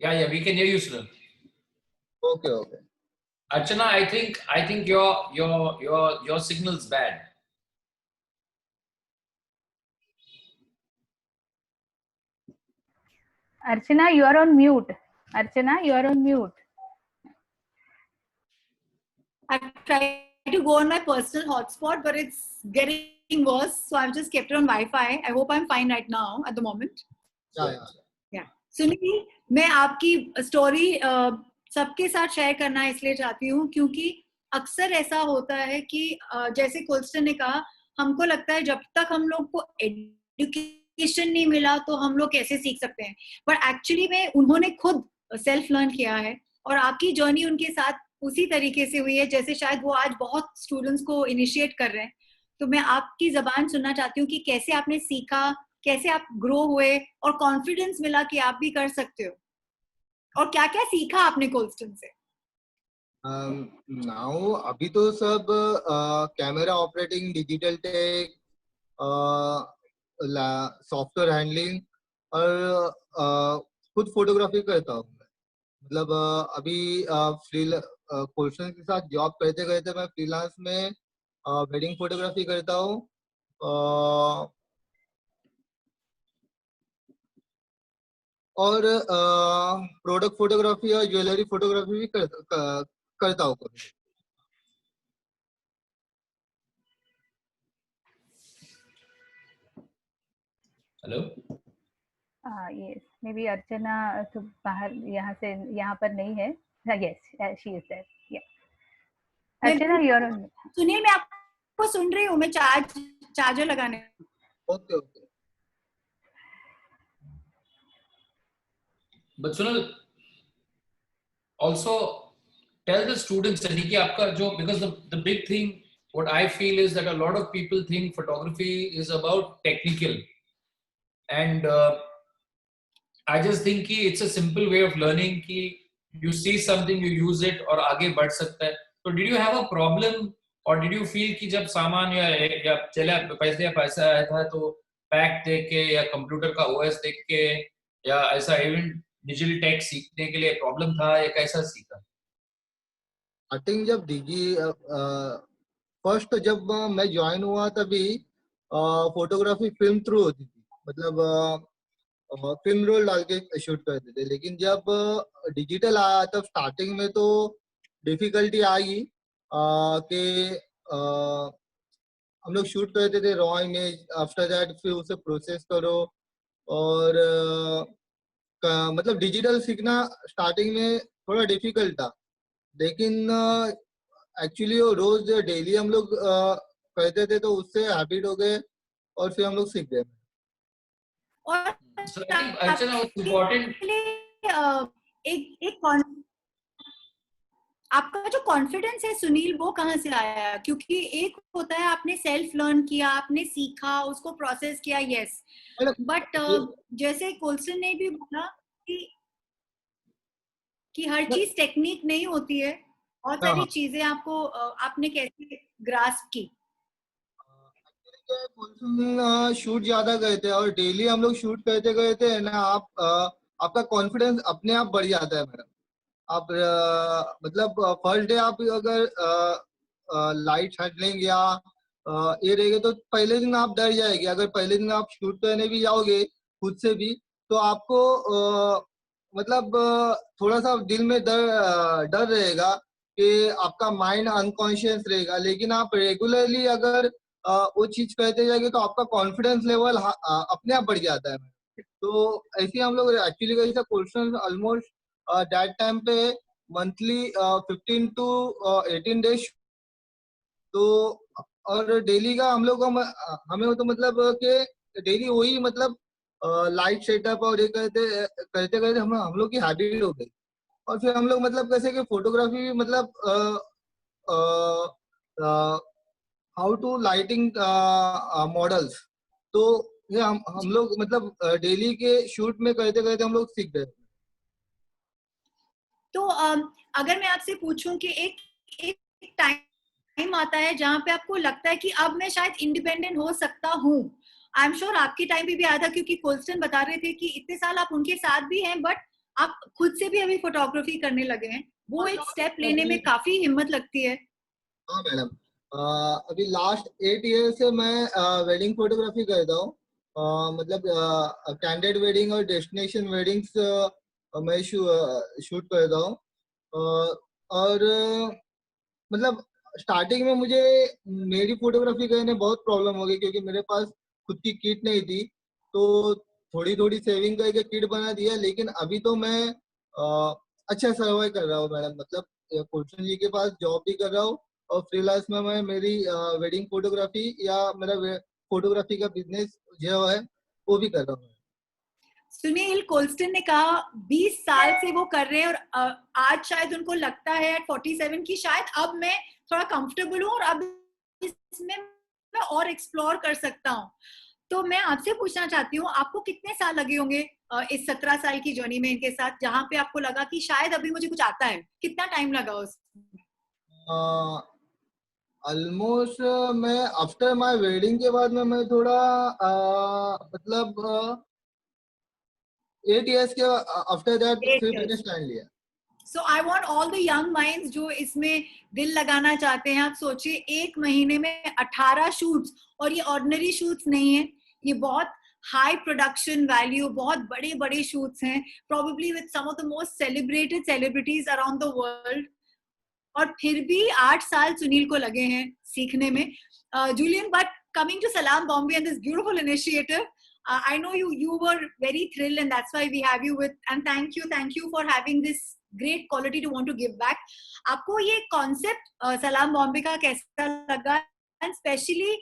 Yeah, we can hear you, Sunil. Okay. Archana, I think your signal's bad. Archana, you are on mute. Archana, you are on mute. I tried to go on my personal hotspot, but it's getting worse. So I've just kept it on Wi-Fi. I hope I'm fine right now at the moment. Yeah. Sunil, मैं आपकी story सबके साथ share करना इसलिए चाहती हूँ क्योंकि अक्सर ऐसा होता है कि जैसे कोल्स्टन ने कहा, हमको लगता है जब तक हम लोग को एजुकेशन नहीं मिला तो हम लोग कैसे सीख सकते हैं. बट एक्चुअली में उन्होंने खुद सेल्फ लर्न किया है और आपकी जर्नी उनके साथ उसी तरीके से हुई है जैसे शायद वो आज बहुत स्टूडेंट्स को इनिशिएट कर रहे हैं. तो मैं आपकी जबान सुनना चाहती हूँ कि कैसे आपने सीखा, कैसे आप ग्रो हुए और कॉन्फिडेंस मिला कि आप भी कर सकते हो, और क्या क्या सीखा आपने कोल्स्टन से? नाउ अभी तो सब camera operating, digital tech, software handling और खुद फोटोग्राफी करता हूँ. मतलब अभी कोल्स्टन के साथ जॉब करते करते मैं फ्रीलांस में वेडिंग फोटोग्राफी करता हूँ और प्रोडक्ट फोटोग्राफी और ज्वेलरी फोटोग्राफी भी करता हूँ. हेलो, yes, maybe अर्चना तो बाहर यहाँ पर नहीं है. Yes, she is there. Yeah. Archana, you're on. Sunil, मैं आपको सुन रही हूँ. मैं चार्जर लगाने. Okay okay. but Sunil, also tell the students कि आपका जो, because the big thing what I feel is that a lot of people think photography is about technical, and I just think कि it's a simple way of learning कि you see something, you use it और आगे बढ़ सकता है. So did you have a problem or did you feel कि जब सामान या चला पैसा आया था तो पैक देख के या कंप्यूटर का OS देख के या ऐसा इवन डिजिटल टेक सीखने के लिए प्रॉब्लम था या कैसा सीखा? स्टार्टिंग जब फर्स्ट जब मैं ज्वाइन हुआ तभी फोटोग्राफी फिल्म थ्रू होती थी, मतलब फिल्म रोल डाल के शूट करते थे. लेकिन जब डिजिटल आया तब स्टार्टिंग में तो डिफिकल्टी आई कि हम लोग शूट करते थे रॉ इमेज, आफ्टर दैट फिर उसे प्रोसेस करो और मतलब डिजिटल सीखना स्टार्टिंग में थोड़ा डिफिकल्ट था. लेकिन एक्चुअली वो रोज डेली हम लोग करते थे तो उससे हैबिट हो गए और फिर हम लोग सीख गए. और So I think Archana, what's important, आपका जो कॉन्फिडेंस है सुनील, वो कहाँ से आया? क्योंकि एक होता है आपने सेल्फ लर्न किया, आपने सीखा, उसको प्रोसेस किया, यस, बट जैसे कोल्सन ने भी बोला कि हर चीज टेक्निक नहीं होती है, और सारी चीजें आपको आपने कैसे ग्रास्प की? शूट ज्यादा गए थे और डेली हम लोग शूट करते गए थे ना, आपका कॉन्फिडेंस अपने आप बढ़ जाता है मैडम. आप मतलब फर्स्ट डे आप अगर लाइट हैंडलिंग या ये रहेगा तो पहले दिन आप डर जाएंगे. अगर पहले दिन आप शूट करने भी जाओगे खुद से भी तो आपको मतलब थोड़ा सा दिल में डर रहेगा कि आपका माइंड अनकॉन्शियस रहेगा. लेकिन आप रेगुलरली अगर वो चीज करते जाएंगे तो आपका कॉन्फिडेंस लेवल अपने आप बढ़ जाता है. तो ऐसे हम लोग एक्चुअली कैसा क्वेश्चन ऑलमोस्ट दैट टाइम पे मंथली 15 to 18 डेज. तो और डेली का हम लोग हमें तो मतलब कि डेली वही मतलब लाइट सेटअप और ये करते करते हम लोग की हैबिट हो गई. और फिर हम लोग मतलब कैसे कि फोटोग्राफी भी मतलब हाउ टू लाइटिंग मॉडल्स, तो ये हम लोग मतलब डेली के शूट में करते करते हम लोग सीख गए. तो अगर मैं आपसे पूछूं कि एक टाइम आता है जहां पे आपको लगता है कि अब मैं शायद इंडिपेंडेंट हो सकता हूँ, आई एम श्योर आपके टाइम पे भी आया था, क्योंकि कोल्सन बता रहे थे कि इतने साल आप उनके साथ भी हैं बट आप खुद से भी अभी फोटोग्राफी करने लगे हैं. वो एक स्टेप लेने में काफी हिम्मत लगती है. हाँ मैडम, अभी लास्ट 8 ईयर से मैं वेडिंग फोटोग्राफी करता हूँ. मतलब कैंडिडेट वेडिंग और डेस्टिनेशन वेडिंग्स मैं शूट करता हूँ. और मतलब स्टार्टिंग में मुझे मेरी फोटोग्राफी करने बहुत प्रॉब्लम हो गई क्योंकि मेरे पास खुद की किट नहीं थी. तो थोड़ी थोड़ी सेविंग करके किट बना दिया. लेकिन अभी तो मैं अच्छा सर्वाइव कर रहा हूँ मैडम. मतलब कोल्सन जी के पास जॉब भी कर रहा हूँ और फ्रीलांस में मैं मेरी वेडिंग फोटोग्राफी या मेरा फोटोग्राफी का बिजनेस जो है वो भी कर रहा हूँ. सुनील, कोल्सन ने कहा 20 साल से वो कर रहे हैं और आज शायद उनको लगता है एट 47 की शायद अब मैं थोड़ा कंफर्टेबल हूँ और अब इसमें मैं और एक्सप्लोर कर सकता हूँ. तो मैं आपसे पूछना चाहती हूँ, आपको कितने साल लगे होंगे इस 17 साल की जर्नी में इनके साथ, जहाँ पे आपको लगा कि शायद अभी मुझे कुछ आता है? कितना टाइम लगा उसमें? ऑलमोस्ट मैं आफ्टर माय वेडिंग के बाद में मैं थोड़ा मतलब 8 years के आफ्टर दैट फिर मैंने स्टैंड लिया. So I want all the young minds जो इसमें दिल लगाना चाहते हैं, आप सोचिए 1 महीने में 18 शूट्स, और ये ऑर्डिनरी शूट्स नहीं है, ये बहुत हाई प्रोडक्शन वैल्यू, बहुत बड़े बड़े शूट्स हैं, probably with some of the most celebrated celebrities around the world. और फिर भी 8 साल सुनील को लगे हैं सीखने में. Julian, but coming to Salaam Bombay and this beautiful initiative, I know you were very thrilled, and that's why we have you with. And thank you for having this great quality to want to give back. आपको ये concept सलाम बॉम्बे का कैसा लगा, and especially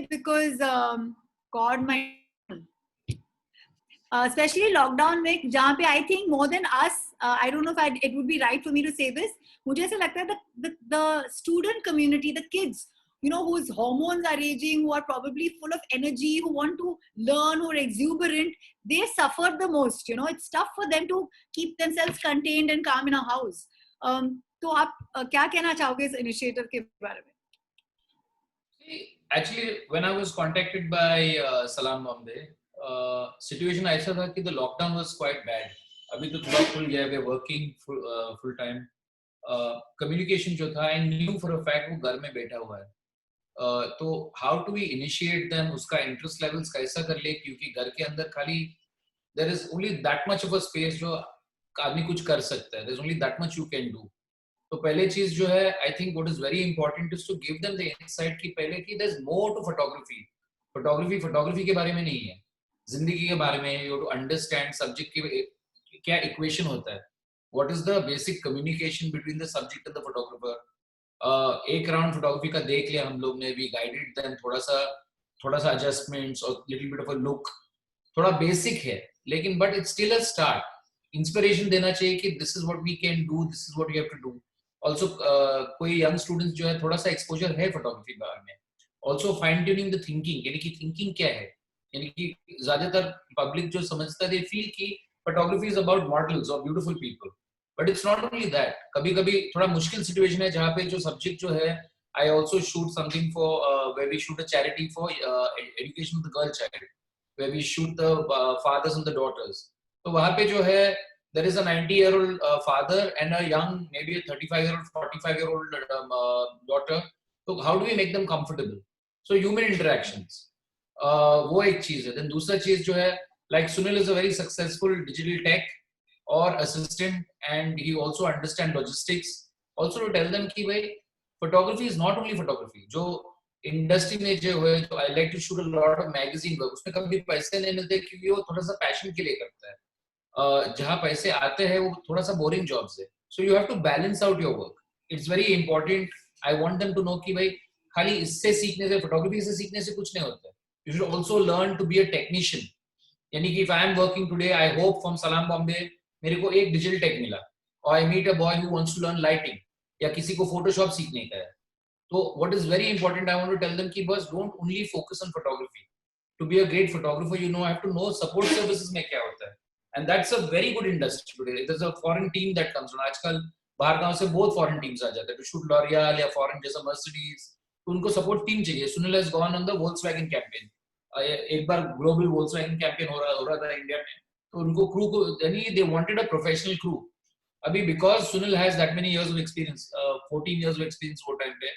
because God my especially lockdown में जहाँ पे I think more than us, I don't know if it would be right for me to say this, मुझे ऐसा लगता है the student community, the kids, you know, whose hormones are raging, who are probably full of energy, who want to learn, who are exuberant, they suffer the most. You know, it's tough for them to keep themselves contained and calm in a house. तो आप क्या कहना चाहोगे इस initiative के बारे में? Actually, when I was contacted by Salam Bombay, situation ऐसा था कि the lockdown was quite bad. अभी तो थोड़ा खुल गया, we are working full time. Communication जो था, I knew for a fact वो घर में बैठा हुआ है. तो how do we initiate them, उसका interest levels कैसा कर ले, क्योंकि घर के अंदर खाली there is only that much of a space जो आदमी कुछ कर सकता है. There's only that much you can do. तो पहले चीज जो है, I think what is very important is to give them the insight कि पहले कि there's more to photography. Photography के बारे में नहीं है, जिंदगी के बारे में. You have to understand subject की क्या equation होता है. What is the basic communication between the subject and the photographer? एक राउंड फोटोग्राफी का देख लिया हम लोग ने, we guided them, थोड़ा सा adjustments और little bit of a look, थोड़ा basic है, लेकिन but it's still a start. Inspiration देना चाहिए कि this is what we can do, this is what you have to do. Also कोई young students जो है थोड़ा सा exposure है फोटोग्राफी के बारे में. Also fine tuning the thinking, यानी कि thinking क्या है, यानी कि ज्यादातर public जो समझता है they feel कि photography is about models or beautiful people. But it's not only that. कभी-कभी थोड़ा मुश्किल situation है जहाँ पे जो subject जो है, I also shoot something for where we shoot a charity for education of the girl child, where we shoot the fathers and the daughters. तो वहाँ पे जो है, there is a 90-year-old father and a young, maybe a 35-year-old, 45-year-old daughter. So how do we make them comfortable? So human interactions. वो एक चीज है. Then दूसरा चीज जो है, like Sunil is a very successful digital tech or assistant, and he also understand logistics. Also to tell them कि भाई photography is not only photography. जो industry में जो है, तो I like to shoot a lot of magazine work. उसमें कभी पैसे नहीं मिलते क्योंकि वो थोड़ा सा passion के लिए करता है. जहाँ पैसे आते हैं वो थोड़ा सा boring jobs है. So you have to balance out your work. It's very important. I want them to know कि भाई खाली इससे सीखने से, photography से सीखने से कुछ नहीं होता है. You should also learn to be a technician. यानी कि if I am working today, I hope from Salam Bombay मेरे को एक digital tech मिला, or I meet a boy who wants to learn lighting, या किसी को Photoshop सीखने का है. So what is very important, I want to tell them कि बस don't only focus on photography. To be a great photographer, you know, have to know support services में क्या होता है. And that's a very good industry today. There's a foreign team that comes on. आजकल बाहर गांव से बहुत foreign teams आ जाते हैं to shoot L'Oreal या foreign जैसा Mercedes. तो उनको support team चाहिए. Sunil has gone on the Volkswagen campaign. एक बार global Volkswagen campaign हो रहा था इंडिया में. तो उनको crew को, यानी they wanted a professional crew. अभी because Sunil has that many years of experience, 14 years of experience वो time पे,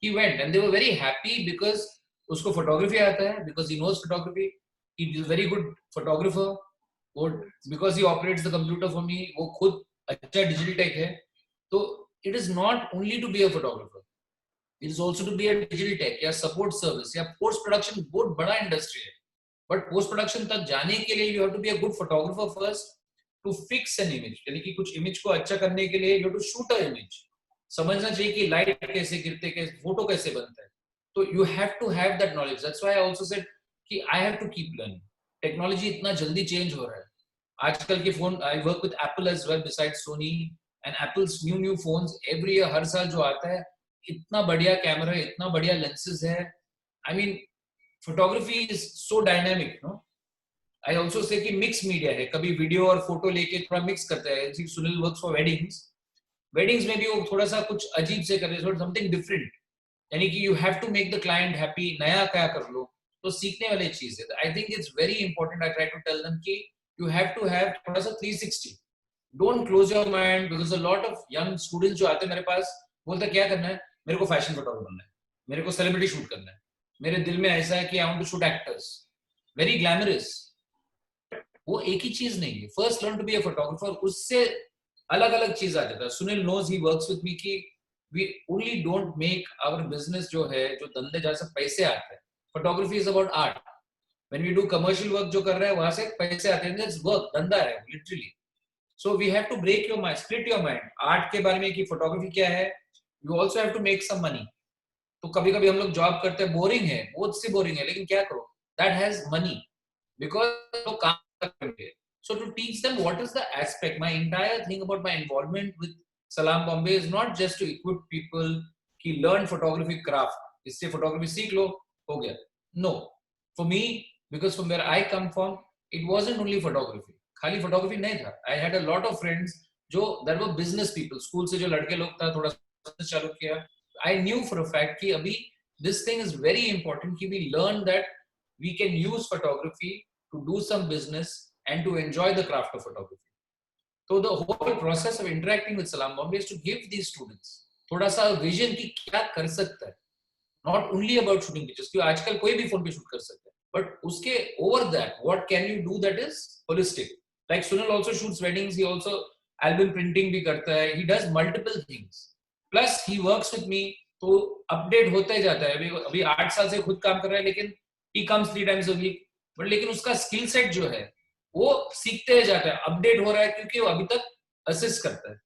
he went and they were very happy because उसको photography आता है, because he knows photography. He is a very good photographer. Because he operates the computer for me, वो खुद अच्छा digital tech है. तो it is not only to be a photographer. It is also to be a digital tech या support service या post production. बहुत बड़ा industry है. But post production तक जाने के लिए you have to be a good photographer first to fix an image. यानी कि कुछ image को अच्छा करने के लिए you have to shoot an image. समझना चाहिए कि light कैसे गिरते, कैसे photo कैसे बनता है. तो you have to have that knowledge. That's why I also said कि I have to keep learning. Technology इतना जल्दी change हो रहा है. आजकल के phone, I work with Apple as well besides Sony, and Apple's new phones every year, हर साल जो आता है, इतना बढ़िया कैमरा है, इतना बढ़िया lenses है. I mean, photography is so dynamic, no? I also say कि mixed media है, कभी वीडियो और फोटो लेके थोड़ा मिक्स करता है. सुनील वर्क्स फॉर वेडिंग्स में भी वो थोड़ा सा कुछ अजीब से कर रहे हैं, समथिंग डिफरेंट. यानी कि you have to make the client happy, नया क्या कर लो, तो सीखने वाली चीज है. I think it's very important. I try to tell them कि यू हैव टू हैव थोड़ा सा 360. Don't close your mind, because a lot of young students जो आते हैं मेरे पास बोलते क्या करना है, मेरे को फैशन फोटोग्राफर बनना है, मेरे को सेलिब्रिटी शूट करना है, मेरे दिल में ऐसा है कि I want to shoot actors, very glamorous. वो एक ही चीज नहीं है. First learn to be a photographer, उससे अलग अलग चीज आ जाता है. Sunil knows, he works with me कि we only don't make our business जो है, जो धंधे जहाँ से पैसे आते हैं, photography is about art. When we do commercial work जो कर रहे हैं वहां से पैसे आते हैं, it's work, धंधा है literally. So we have to break your mind, split your mind. Art के बारे में कि photography क्या है, you also have to make some money. तो कभी कभी हम लोग जॉब करते हैं, बोरिंग है, बहुत सी बोरिंग है, लेकिन क्या करो, that has money because लोग काम करेंगे. So to teach them what is the aspect, my entire thing about my involvement with Salam Bombay is not just to equip people कि learn photography craft, इससे photography सीख लो, हो गया. No, for me, because from where I come from, it wasn't only photography. खाली photography नहीं था. I had a lot of friends जो that were business people. School से जो लड़के लोग था, थोड़ा चालू किया. I knew for a fact कि अभी this thing is very important कि we learn that we can use photography to do some business and to enjoy the craft of photography. So the whole process of interacting with Salam Bombay is to give these students थोड़ा सा vision कि क्या कर सकता है. Not only about shooting pictures, क्योंकि आजकल कोई भी फोन पे शूट कर सकता है. But उसके over that, what can you do that is holistic? Like Sunil also shoots weddings, he also album printing भी करता है. He does multiple things. Plus he works with me, तो update होता ही जाता है. अभी 8 साल से खुद काम कर रहा है, लेकिन he comes 3 times a week. But लेकिन उसका skill set जो है, वो सीखते जाता है, अपडेट हो रहा है, क्योंकि वो अभी तक असिस्ट करता है.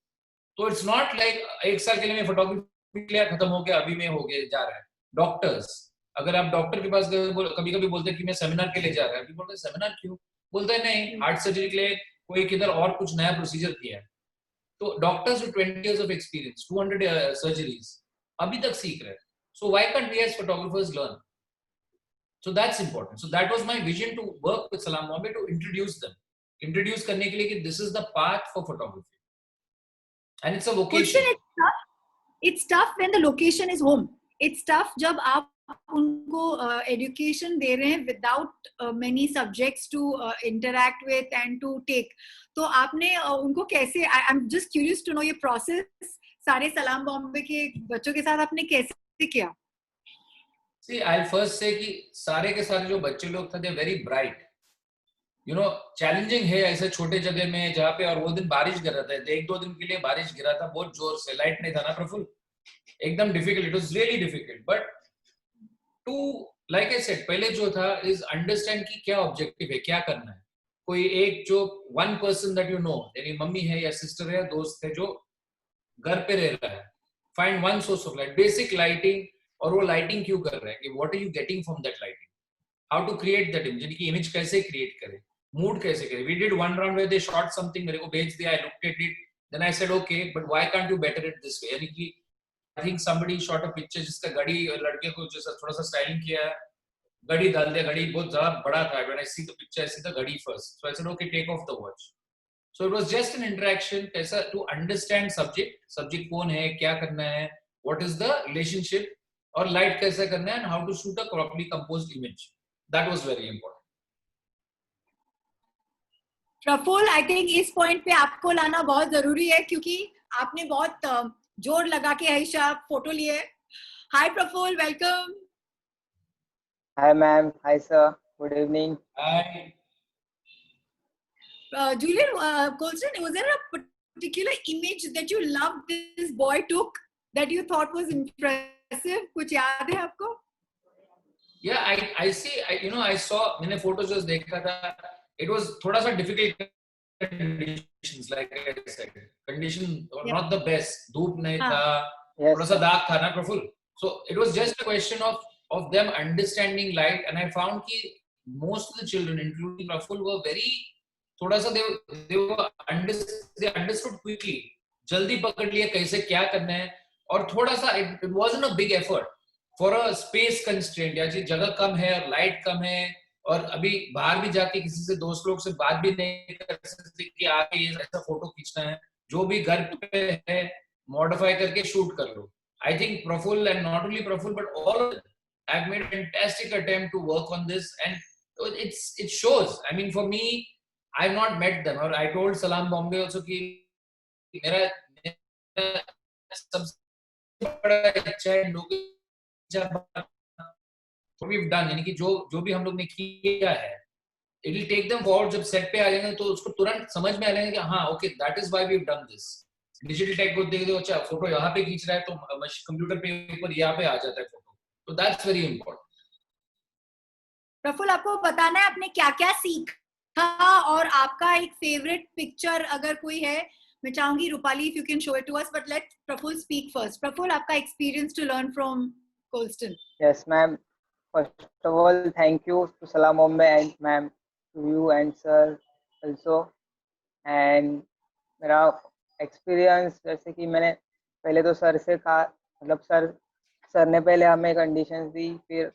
तो इट्स नॉट लाइक एक साल के लिए मैं फोटोग्राफी किया, खत्म हो गया, अभी मैं हो गया जा रहा है. डॉक्टर्स, अगर आप डॉक्टर के पास कभी कभी बोलते हैं कि मैं सेमिनार के लिए जा रहा है, अभी बोलते हैं सेमिनार क्यों, बोलते हैं नहीं, हार्ट सर्जरी के लिए कोई किधर और कुछ नया प्रोसीजर किया है. तो doctors with 20 years of experience, 200 surgeries अभी तक सीख रहे हैं. So why can't we as photographers learn? So that's important. So that was my vision to work with Salam Bombay to introduce them. Introduce करने के लिए कि this is the path for photography. And it's a vocation. It's tough when the location is home. It's tough जब आप उनको education दे रहे हैं without many subjects to interact with and to take. तो आपने उनको कैसे, I'm just curious to know your process सारे Salam Bombay के बच्चों के साथ आपने कैसे किया? See, I'll first say कि सारे के सारे जो बच्चे लोग थे, they're very bright. You know, challenging है ऐसे छोटे जगह में जहाँ पे, और वो दिन बारिश गिर रहा था, 1-2 दिन के लिए बारिश गिरा था बहुत जोर से, लाइट नहीं था ना प्रफुल, एकदम difficult. It was really difficult. But to, like I said, पहले जो था is understand कि क्या objective है, क्या करना है. कोई एक जो one person that you know, यानी मम्मी है या sister है या दोस्त है जो घर पे रह रहा है, find one source of light, basic lighting. और वो लाइटिंग क्यों कर रहा है, कि what are you getting from that lighting, how to create that image, यानी कि इमेज कैसे क्रिएट करें, मूड कैसे करें. We did one round where they shot something, मेरे को भेज दिया, I looked at it, then I said okay but why can't you better it this way, यानी कि I think somebody shot a picture जिसका घड़ी लड़के को जैसा थोड़ा सा स्टाइलिंग किया, घड़ी डाल दिया, घड़ी बहुत ज्यादा बड़ा था. When I see the picture I see the घड़ी first, so I said okay take off the watch. So it was just an interaction, कैसा टू अंडरस्टैंड सब्जेक्ट कौन है, क्या करना है, व्हाट इज द रिलेशनशिप, और लाइट कैसे करना है, and how to shoot a properly composed image. That was very important. Praful, I think इस पॉइंट पे आपको लाना बहुत जरूरी है, क्योंकि आपने बहुत जोर लगा के आयशा फोटो लिए. Hi Praful, welcome. Hi ma'am, hi sir, good evening. Hi. Julian Colston, was there a particular image that you loved this boy took that you thought was impressive? कुछ याद है आपको? Yeah, I see. I saw. मैंने photos just देखा था. It was थोड़ा सा difficult conditions, like I said. Condition not the best. धूप नहीं था. थोड़ा सा दाग था ना Praful. So it was just a question of them understanding light, and I found कि most of the children, including Praful, were very थोड़ा सा they understood quickly. जल्दी पकड़ लिया कैसे क्या करना है. और थोड़ा सा it wasn't a big effort for a space constraint, या जगह कम है और लाइट कम है, और अभी बाहर भी जाके किसी से दोस्त लोग से बात भी नहीं कर सकते कि आके ऐसा फोटो खींचना है, जो भी घर पे है मॉडिफाई करके शूट कर लो. I think Praful, and not only Praful but all of them have made fantastic attempt to work on this, and it shows. I mean, for me, I've not met them, और I told Salam Bombay also कि मेरा सबसे बड़ा अच्छा है लोग we've done, यानी कि जो भी हम लोग ने किया है, it will take them forward. जब सेट पे आ जाएंगे तो उसको तुरंत समझ में आ जाएगा कि हाँ okay, that is why we've done this. Digital tag को देख दो, अच्छा फोटो यहाँ पे खींच रहा है तो कंप्यूटर पे ऊपर यहाँ पे आ जाता है फोटो, तो that's very important. प्रफुल्ल, आपको बताना है आपने क्या क्या सीखा और आपका एक फेवरेट पिक्चर अगर कोई है. मैं चाहूंगी Rupali if you can show it to us, but let Praful speak first. Praful, आपका experience to learn from Colston. Yes, ma'am. First of all, thank you to Salam Bombay and ma'am, to you and sir also. And मेरा experience जैसे कि मैंने पहले तो sir से कहा, मतलब सर ने पहले हमें कंडीशंस दी, फिर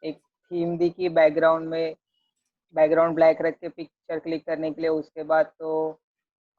एक थीम दी कि बैकग्राउंड ब्लैक रख के पिक्चर क्लिक करने के लिए. उसके बाद तो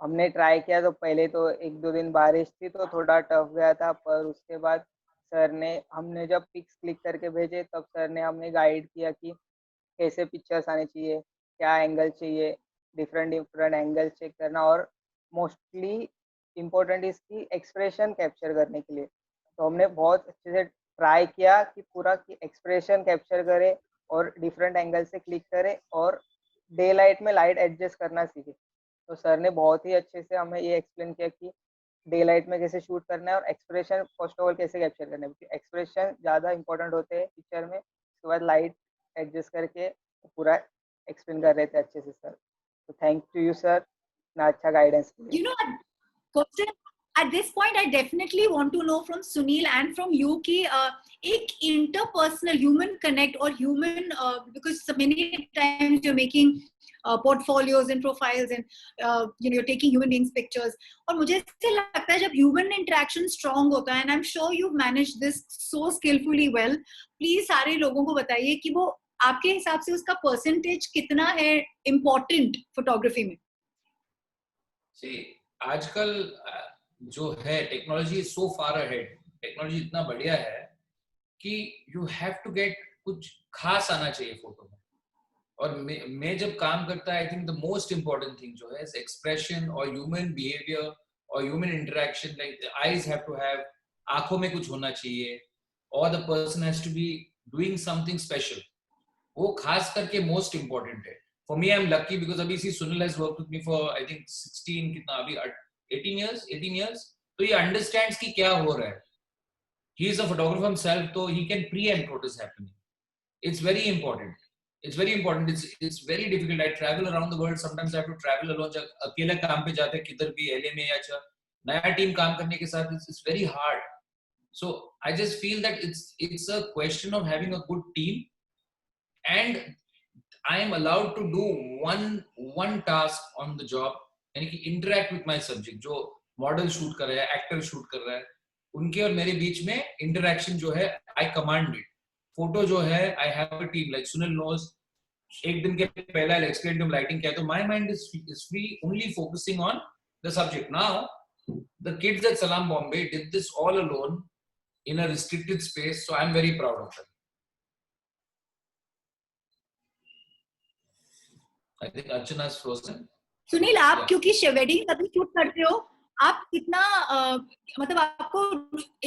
हमने ट्राई किया, तो पहले तो 1-2 दिन बारिश थी तो थोड़ा टफ गया था, पर उसके बाद हमने जब पिक्स क्लिक करके भेजे तब सर ने हमें गाइड किया कि कैसे पिक्चर्स आने चाहिए, क्या एंगल चाहिए, डिफरेंट एंगल चेक करना, और मोस्टली इम्पोर्टेंट इसकी एक्सप्रेशन कैप्चर करने के लिए. तो हमने बहुत अच्छे से ट्राई किया कि पूरा की एक्सप्रेशन कैप्चर करे और डिफरेंट एंगल से क्लिक करे और डे लाइट में लाइट एडजस्ट करना सीखे. तो सर ने बहुत ही अच्छे से हमें ये एक्सप्लेन किया कि डे लाइट में कैसे शूट करना है और एक्सप्रेशन फर्स्ट ऑफ ऑल कैसे कैप्चर करना है, क्योंकि एक्सप्रेशन ज़्यादा इंपॉर्टेंट होते हैं पिक्चर में. उसके बाद लाइट एडजस्ट करके पूरा एक्सप्लेन कर रहे थे अच्छे से सर. तो थैंक यू सर, इतना अच्छा guidance. You know, Colston, at this point, I definitely want to know from Sunil and from you कि एक interpersonal human connect or human because many times you're making portfolios and profiles and you're taking human beings pictures. और मुझे ऐसे लगता है जब human interaction strong होता है, and I'm sure you've managed this so skillfully well. Please सारे लोगों को बताइए कि वो आपके हिसाब से उसका percentage कितना है important photography में. See, आजकल जो है technology is so far ahead. Technology इतना बढ़िया है कि यू हैव टू गेट कुछ खास आना चाहिए फोटो में. और मैं जब काम करता है, I think the most important thing जो है एक्सप्रेशन और ह्यूमन बिहेवियर और human interaction. Like eyes have to have, आंखों में कुछ होना चाहिए, और the person has to be doing something special. वो खास करके मोस्ट इम्पोर्टेंट है. For me, I'm lucky because अभी Sunil has worked with me for I think 16 कितना अभी 18 years. तो he understands कि क्या हो रहा है. He is a photographer himself, so he can preempt what is happening. It's very important. It's very important. It's very difficult. I travel around the world. Sometimes I have to travel alone. जब अकेले काम पे जाते हैं किधर भी LA में या नया टीम काम करने के साथ, it's very hard. So I just feel that it's a question of having a good team, and I am allowed to do one task on the job, यानी कि interact with my subject. जो model shoot कर रहा है, actor shoot कर रहा है, उनके और मेरे बीच में इंटरेक्शन जो है I command it. फोटो जो है I have a team, like Sunil knows. एक दिन के पहले I'll explain to him lighting क्या है, तो my mind is free, only focusing on the subject. Now the kids at Salam Bombay did this all alone in a restricted space, so I'm very proud of them. I think Archana's frozen. Sunil, आप क्योंकि wedding अभी shoot करते हो, आप कितना मतलब आपको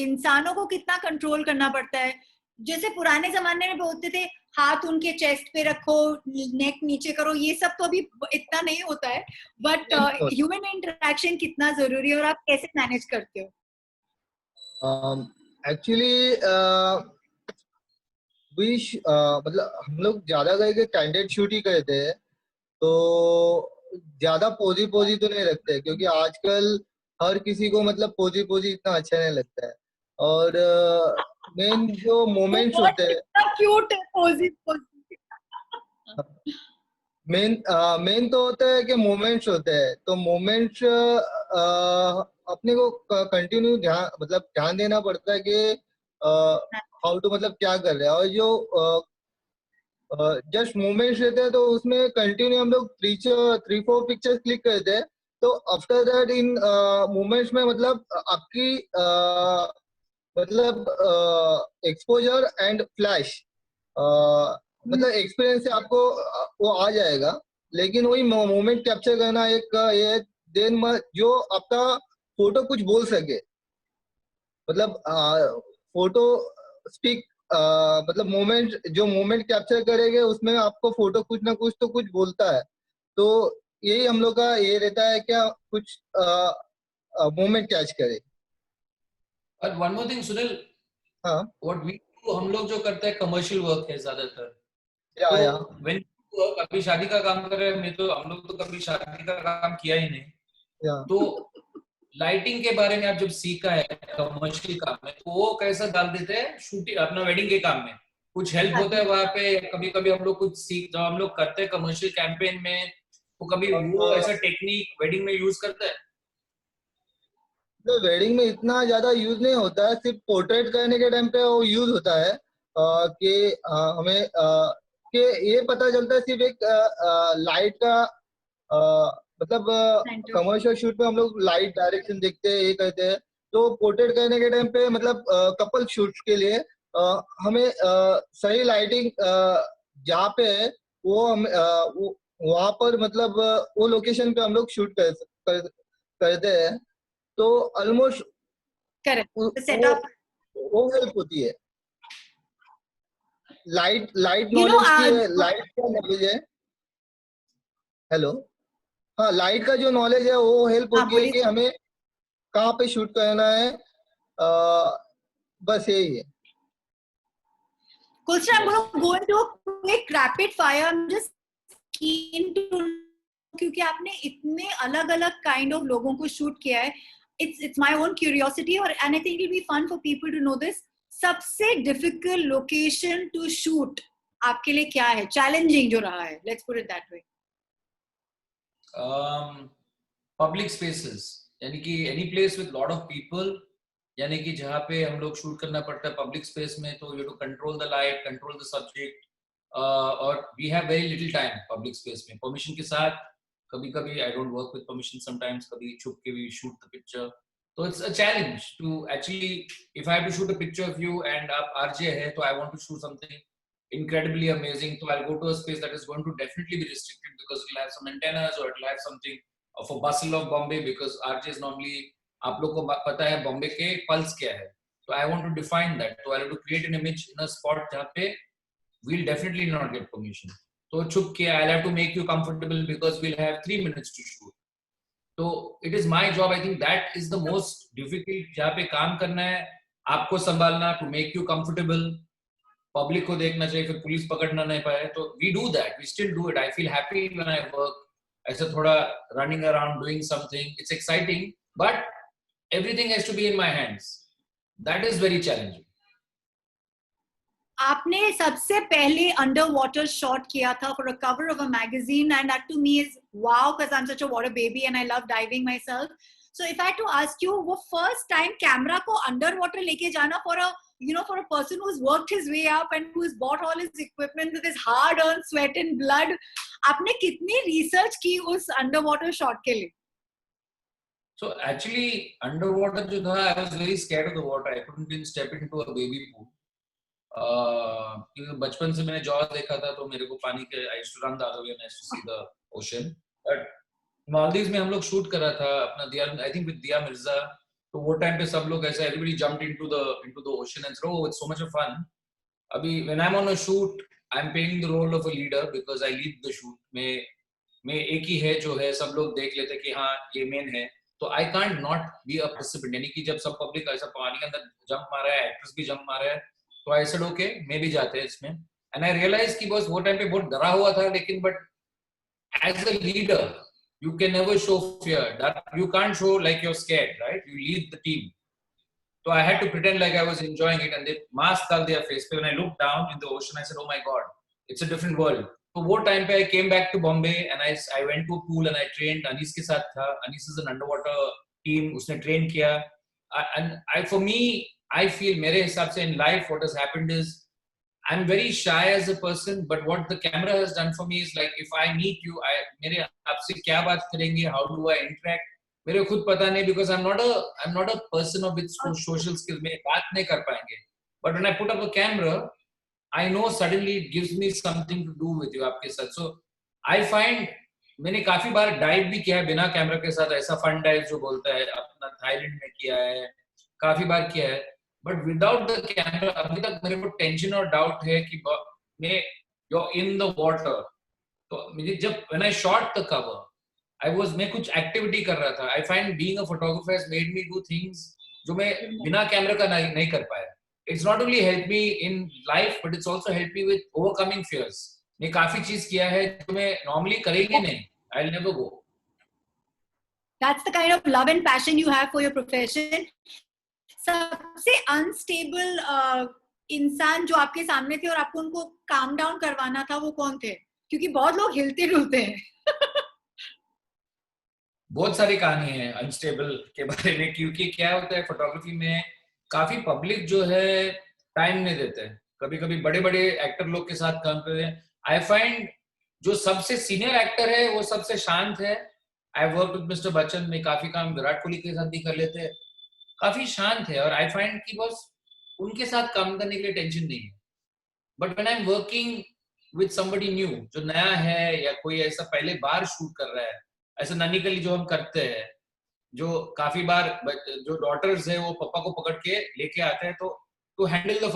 इंसानों को कितना कंट्रोल करना पड़ता है? जैसे पुराने जमाने में बोलते थे हाथ उनके चेस्ट पे रखो, नेक नीचे करो, ये सब तो अभी इतना नहीं होता है. बट ह्यूमन इंटरेक्शन कितना जरूरी है और आप कैसे मैनेज करते हो? एक्चुअली मतलब हम लोग ज्यादा करके कैंडिडेट शूट ही करते हैं, तो ज्यादा पोजी तो नहीं रखते, क्योंकि आजकल हर किसी को मतलब पोजी इतना अच्छा नहीं लगता है. और मेन जो मोमेंट्स होते हैं, क्यूट पोजी मेन तो होता है कि मोमेंट्स होते हैं. तो मोमेंट्स अपने को कंटिन्यू ध्यान देना पड़ता है कि हाउ टू मतलब क्या कर रहे हैं. और जो जस्ट मोमेंट्स रहते हैं तो उसमें कंटिन्यू हम लोग 3-4 पिक्चर्स क्लिक करते हैं. तो आफ्टर दैट इन मोमेंट्स में मतलब आपकी मतलब एक्सपोजर एंड फ्लैश मतलब एक्सपीरियंस से आपको वो आ जाएगा. लेकिन वही मोमेंट कैप्चर करना एक ये देन जो आपका फोटो कुछ बोल सके, मतलब फोटो स्पीक, मतलब मोमेंट कैप्चर करेंगे उसमें आपको फोटो कुछ ना कुछ तो कुछ बोलता है. तो यही हम लोग का ये रहता है क्या कुछ मोमेंट कैच करे. और वन मोर थिंग सुनील, हाँ, व्हाट वी डू, हम लोग जो करते हैं कमर्शियल वर्क है ज्यादातर. या when कभी शादी का काम कर रहे हैं, मैं तो हम लोग तो कभी शादी का काम किया ही नहीं, या तो लाइटिंग के बारे में आप जब सीखा है कमर्शियल काम में, तो वो कैसा डाल देते हैं शूटिंग अपना वेडिंग के काम में, कुछ हेल्प होता है वहाँ पे? कभी कभी हम लोग कुछ सीख जब हम लोग करते हैं कमर्शियल कैंपेन में, तो कभी वो ऐसा टेक्निक वेडिंग में यूज करते हैं? तो वेडिंग में इतना ज्यादा यूज नहीं होता है, सिर्फ पोर्ट्रेट करने के टाइम पे वो यूज होता है कि हमें कि ये पता चलता है सिर्फ एक लाइट का मतलब कमर्शियल शूट पे हम लोग लाइट डायरेक्शन देखते हैं, ये कहते हैं। तो पोर्ट्रेट करने के टाइम पे मतलब कपल शूट के लिए हमें सही लाइटिंग जहाँ पे है वो हम वहाँ पर मतलब वो लोकेशन पे हम लोग शूट करते हैं, तो ऑलमोस्ट करेक्ट सेटअप वो हेल्प होती है। लाइट You know, नॉलेज की है, लाइट का नॉलेज है। हेलो, हाँ, लाइट का जो नॉलेज है वो हेल्प हाँ, होती है बोलिए। कि हमें कहाँ पे शूट करना है, बस यही है। Kulshan, I'm going to go into a quick rapid fire. I'm just keen to क्योंकि आपने इतने अलग-अलग kind of लोगों को shoot किया है. It's my own curiosity और and I think it'll be fun for people to know this. सबसे difficult location to shoot आपके लिए क्या है? Challenging जो रहा है. Let's put it that way. Public spaces, यानी कि any place with lot of people, यानी कि जहाँ पे हम लोग शूट करना पड़ता है पब्लिक स्पेस में, तो you have to control the light, control the subject, और we have very little time public space में परमिशन के साथ। कभी कभी I don't work with permission sometimes, कभी छुप के भी shoot the picture, so it's a challenge to actually, if I have to shoot a picture of you and आप RJ है तो I want to shoot something incredibly amazing, so I'll go to a space that is going to definitely be restricted because it'll have some antennas or it'll have something of a bustle of Bombay, because RJ is normally, आप लोग को पता है बॉम्बे के pulse क्या है, तो I want to define that, so I have to create an image in a spot जहाँ पे we'll definitely not get permission, तो छुप के I'll have to make you comfortable because we'll have 3 minutes to shoot, तो it is my job, I think that is the most difficult, जहाँ पे काम करना है, आपको संभालना, to make you comfortable, public को देखना चाहिए, फिर पुलिस पकड़ना नहीं पाए, तो we do that, we still do it, I feel happy when I work, ऐसा थोड़ा running around doing something, it's exciting, but everything has to be in my hands, that is very challenging. आपने सबसे पहले underwater shot किया था for a cover of a magazine, and that to me is wow because I'm such a water baby and I love diving myself. So if I had to ask you, वो first time camera को underwater लेके जाना for a for a person who's worked his way up and who's bought all his equipment with his hard-earned sweat and blood, आपने कितनी research की उस underwater shot के लिए? So actually underwater जो था, I was very scared of the water, I couldn't even step into a baby pool. क्योंकि बचपन से मैंने जॉज देखा था, तो मेरे को पानी के I used to run the other way and I used to see the ocean. But Maldives में हम लोग शूट कर रहा था अपना दिया, I think with दिया मिर्जा, तो वो टाइम पे सब लोग ऐसा everybody jumped into the ocean and said, oh, it's so much of fun. अभी when I'm on a shoot, I'm playing the role of a leader because I lead the shoot. मैं एक ही है जो है, सब लोग देख लेते कि हाँ ये मेन है, तो I can't not be a participant. यानी कि जब सब पब्लिक ऐसा पानी के अंदर जंप मार रहा है, एक्टर्स भी जंप मार रहा है, तो I said okay, मैं भी जाते हैं इसमें, and I realized कि बस वो टाइम पे बहुत डरा हुआ था, लेकिन but as a leader you can never show fear, that you can't show like you're scared, right? You lead the team, so I had to pretend like I was enjoying it, and they mask डाल दिया face पे. When I looked down in the ocean, I said, oh my god, it's a different world. So वो time पे I came back to Bombay and I went to a pool and I trained. Anis के साथ था, Anis is an underwater team, उसने train किया, and for me, I feel मेरे हिसाब से in life what has happened is I'm very shy as a person, but what the camera has done for me is like if I meet you, मेरे आपसे क्या बात करेंगे, how do I interact, मेरे खुद पता नहीं, because I'm not a person of with social skills, में बात नहीं कर पाएंगे, but when I put up a camera, I know suddenly it gives me something to do with you आपके साथ. So I find मैंने काफी बार डाइव भी किया है बिना कैमरा के साथ, ऐसा फन डाइव जो बोलता है, अपना थाईलैंड में किया है, काफी बार किया है, बट विदाउट द कैमरा अभी तक मेरे को टेंशन और डाउट है कि मैं you're in the water, तो मुझे जब when I shot the cover, मैं कुछ एक्टिविटी कर रहा था. I find being a photographer has made me do things जो मैं बिना कैमरा का नहीं कर पाया. It's not only helped me in life, but it's also helped me with overcoming fears. मैं काफी चीज किया है जो मैं नॉर्मली करेंगे नहीं. I will never go. That's the kind of love and passion you have for your profession. सबसे अनस्टेबल इंसान जो आपके सामने थे और आपको उनको काम डाउन करवाना था, वो कौन थे? क्योंकि बहुत लोग हिलते डुलते हैं. बहुत सारी कहानी है अनस्टेबल के बारे में, क्योंकि क्या होता है फोटोग्राफी में काफी पब्लिक जो है टाइम नहीं देते हैं. कभी कभी बड़े बड़े एक्टर लोग के साथ काम करते हैं. आई फाइंड जो सबसे सीनियर एक्टर है वो सबसे शांत है. I work with mister Bachchan में, काफी काम विराट कोहली के साथ भी कर लेते हैं, काफी शांत है. और आई फाइंड कि बस उनके साथ काम करने के लिए टेंशन नहीं है. But when I am working with somebody new, जो नया है या कोई ऐसा पहले बार शूट कर रहा है, ऐसा ननिकली जो हम करते हैं, जो काफी बार जो डॉटर्स है वो पापा को पकड़ के लेके आते हैं, तो टू हैंडल द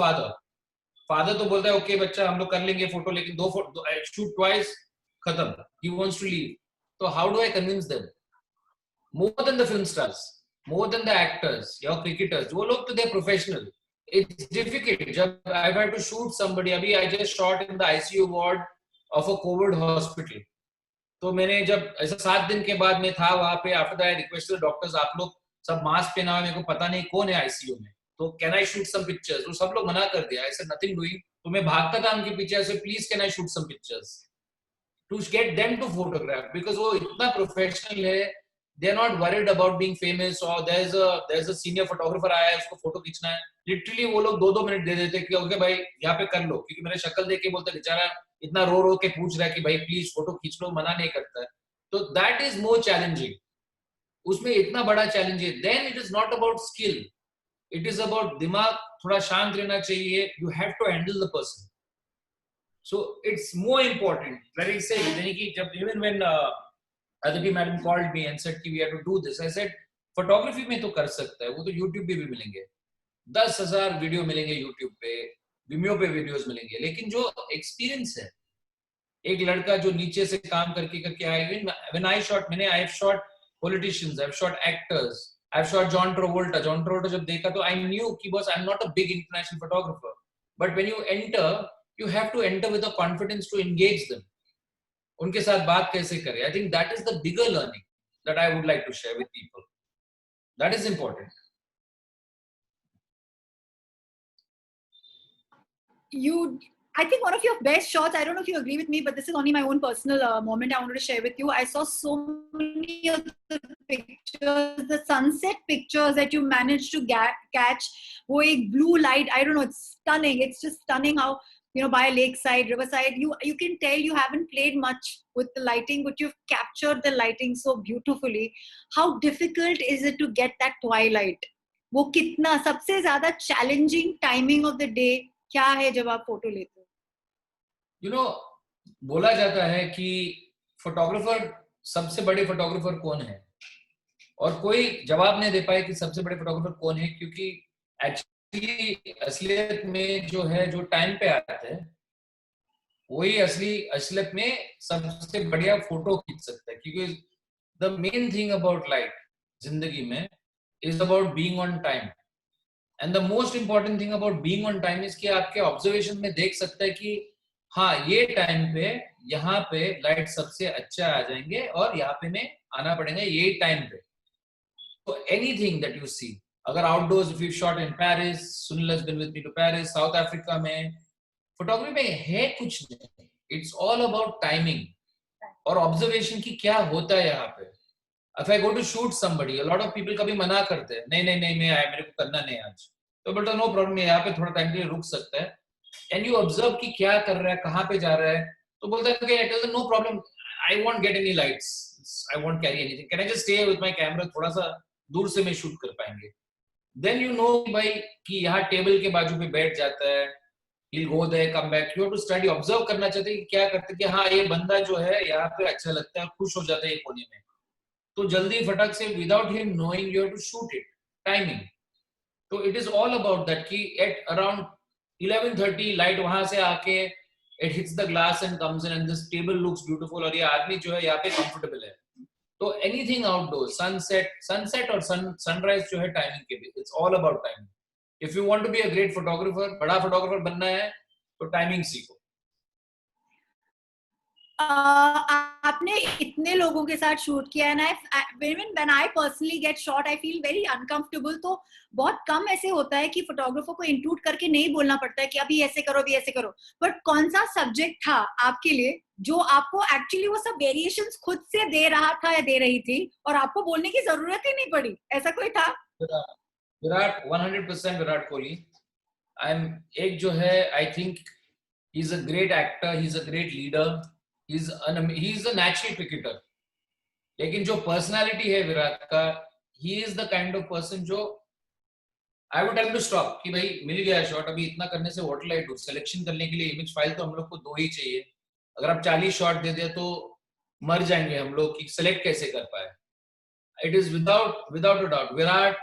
फादर तो बोलता है ओके बच्चा हम लोग कर लेंगे फोटो, लेकिन दो फोटो शूट ट्वाइस खत्म, ही वांट्स टू लीव. तो how do I convince them? More than the film stars, more than the actors या क्रिकेटर्स, वो लोग तो दे प्रोफेशनल. It's difficult. जब I had to shoot somebody, अभी I just shot in the ICU ward of a COVID hospital. तो मैंने जब ऐसा 7 दिन के बाद मैं था वहां पे, after that I requested doctors, आप लोग सब मास्क पहना, मेरे को पता नहीं कौन है आईसीयू में, तो can I shoot some pictures? तो सब लोग मना कर दिया, ऐसे नथिंग डूइंग. तो मैं भागता था उनके पीछे ऐसे, please can I shoot some pictures to get them to photograph, because वो इतना प्रोफेशनल है. They are not worried about being famous or there's a senior photographer आया है उसको फोटो खींचना है. लिटरली वो लोग 2-2 मिनट दे देते कि ओके भाई यहाँ पे कर लो, क्योंकि मेरे शक्ल देख के बोलते बेचारा इतना रो रो के पूछ रहा है कि भाई प्लीज फोटो खींच लो, मना नहीं करता है. तो दैट इज मोर चैलेंजिंग. उसमें इतना बड़ा चैलेंज है. Then it is not about skill, it is about दिमाग थोड़ा शांत रहना चाहिए. You have to handle the person. So it's more important. Very से यानी कि जब even when Aditi madam called me and said कि we have to do this. I said photography में तो कर सकता है, वो तो YouTube पे भी मिलेंगे, 10,000 वीडियो मिलेंगे YouTube पे, Vimeo पे वीडियोस मिलेंगे, लेकिन जो एक्सपीरियंस है एक लड़का जो नीचे से काम करके करके आए. When I shot, I have shot politicians, I have shot actors, I have shot John Travolta. जब देखा तो I knew कि बस I'm not a big international photographer, but when you enter, you have to enter with a confidence to engage them. उनके साथ बात कैसे करें? I think that is the bigger learning that I would like to share with people. That is important. I think one of your best shots, I don't know if you agree with me, but this is only my own personal moment I wanted to share with you. I saw so many of the pictures, the sunset pictures that you managed to catch. वो एक blue light, I don't know, it's stunning. It's just stunning how, by a lakeside, riverside, you can tell you haven't played much with the lighting, but you've captured the lighting so beautifully. How difficult is it to get that twilight? वो कितना सबसे ज्यादा challenging timing of the day क्या है जब आप photo लेते हो? बोला जाता है कि फोटोग्राफर, सबसे बड़े फोटोग्राफर कौन है, और कोई जवाब नहीं दे पाए कि सबसे बड़े फोटोग्राफर कौन है, क्योंकि असलियत में जो है, जो टाइम पे आते हैं वही असलियत में सबसे बढ़िया फोटो खींच सकता है. क्योंकि the main thing about life जिंदगी में is about being on time. And the most important thing about being on time is कि आपके ऑब्जर्वेशन में देख सकता है कि हाँ ये टाइम पे यहाँ पे लाइट सबसे अच्छा आ जाएंगे और यहाँ पे में आना पड़ेगा ये टाइम पे. तो एनीथिंग दैट यू सी, अगर outdoors, if you shot in Paris, Sunil has been with me to Paris, South Africa में, फोटोग्राफी में है कुछ नहीं. इट्स ऑल अबाउट टाइमिंग और ऑब्जर्वेशन की क्या होता है यहाँ पे. If I go to shoot somebody, a lot of people कभी मना करते हैं, नहीं मैं मेरे को करना नहीं आज, तो बोलता नो प्रॉब्लम, यहाँ पे थोड़ा टाइम के लिए रुक सकता है. एंड यू ऑब्जर्व कि क्या कर रहा है, कहाँ पे जा रहा है, तो बोलता है कि I tell no problem, I won't get any lights, I won't carry anything, can I just stay with my camera, थोड़ा सा दूर से मैं शूट कर पाएंगे. देन यू नो भाई कि यहाँ टेबल के बाजू पे बैठ जाता है, he'll go there, come back. You have to study, observe करना चाहते हैं कि क्या करते हैं, कि हाँ ये बंदा जो है यहाँ पे अच्छा लगता है, खुश हो जाता है ये कोने में, तो जल्दी फटक से without him knowing you have to shoot it. Timing. तो it is all about that कि at around 11:30 light वहां से आके it hits the glass and comes in and this table looks beautiful और ये आदमी जो है यहाँ पे comfortable है. तो anything outdoors, sunset और sunrise जो है timing के भी, it's all about timing. If you want to be a great photographer, बड़ा photographer बनना है तो timing सीखो. आपने इतने लोगों के साथ शूट किया है ना, when I personally get shot I feel very uncomfortable. तो बहुत कम ऐसे होता है कि फोटोग्राफर को इंक्लूड करके नहीं बोलना पड़ता है कि अभी ऐसे करो अभी ऐसे करो। बट कौन सा सब्जेक्ट था आपके लिए जो आपको एक्चुअली वो सब वेरिएशंस खुद से दे रहा था या दे रही थी और आपको बोलने की जरूरत ही नहीं पड़ी, ऐसा कोई था? विराट 100% विराट कोहली। एक जो है, I think he is a great actor, he is a great leader, he is a natural cricketer. लेकिन जो पर्सनालिटी है विराट का, he is the kind of person जो I would tell to stop कि भाई मिल गया शॉट, अभी इतना करने से what will I do? Selection करने के लिए इमेज फाइल तो हम लोग को 2 ही चाहिए। अगर आप 40 शॉट दे दे तो मर जाएंगे हम लोग कि सिलेक्ट कैसे कर पाए। It is without a doubt Virat.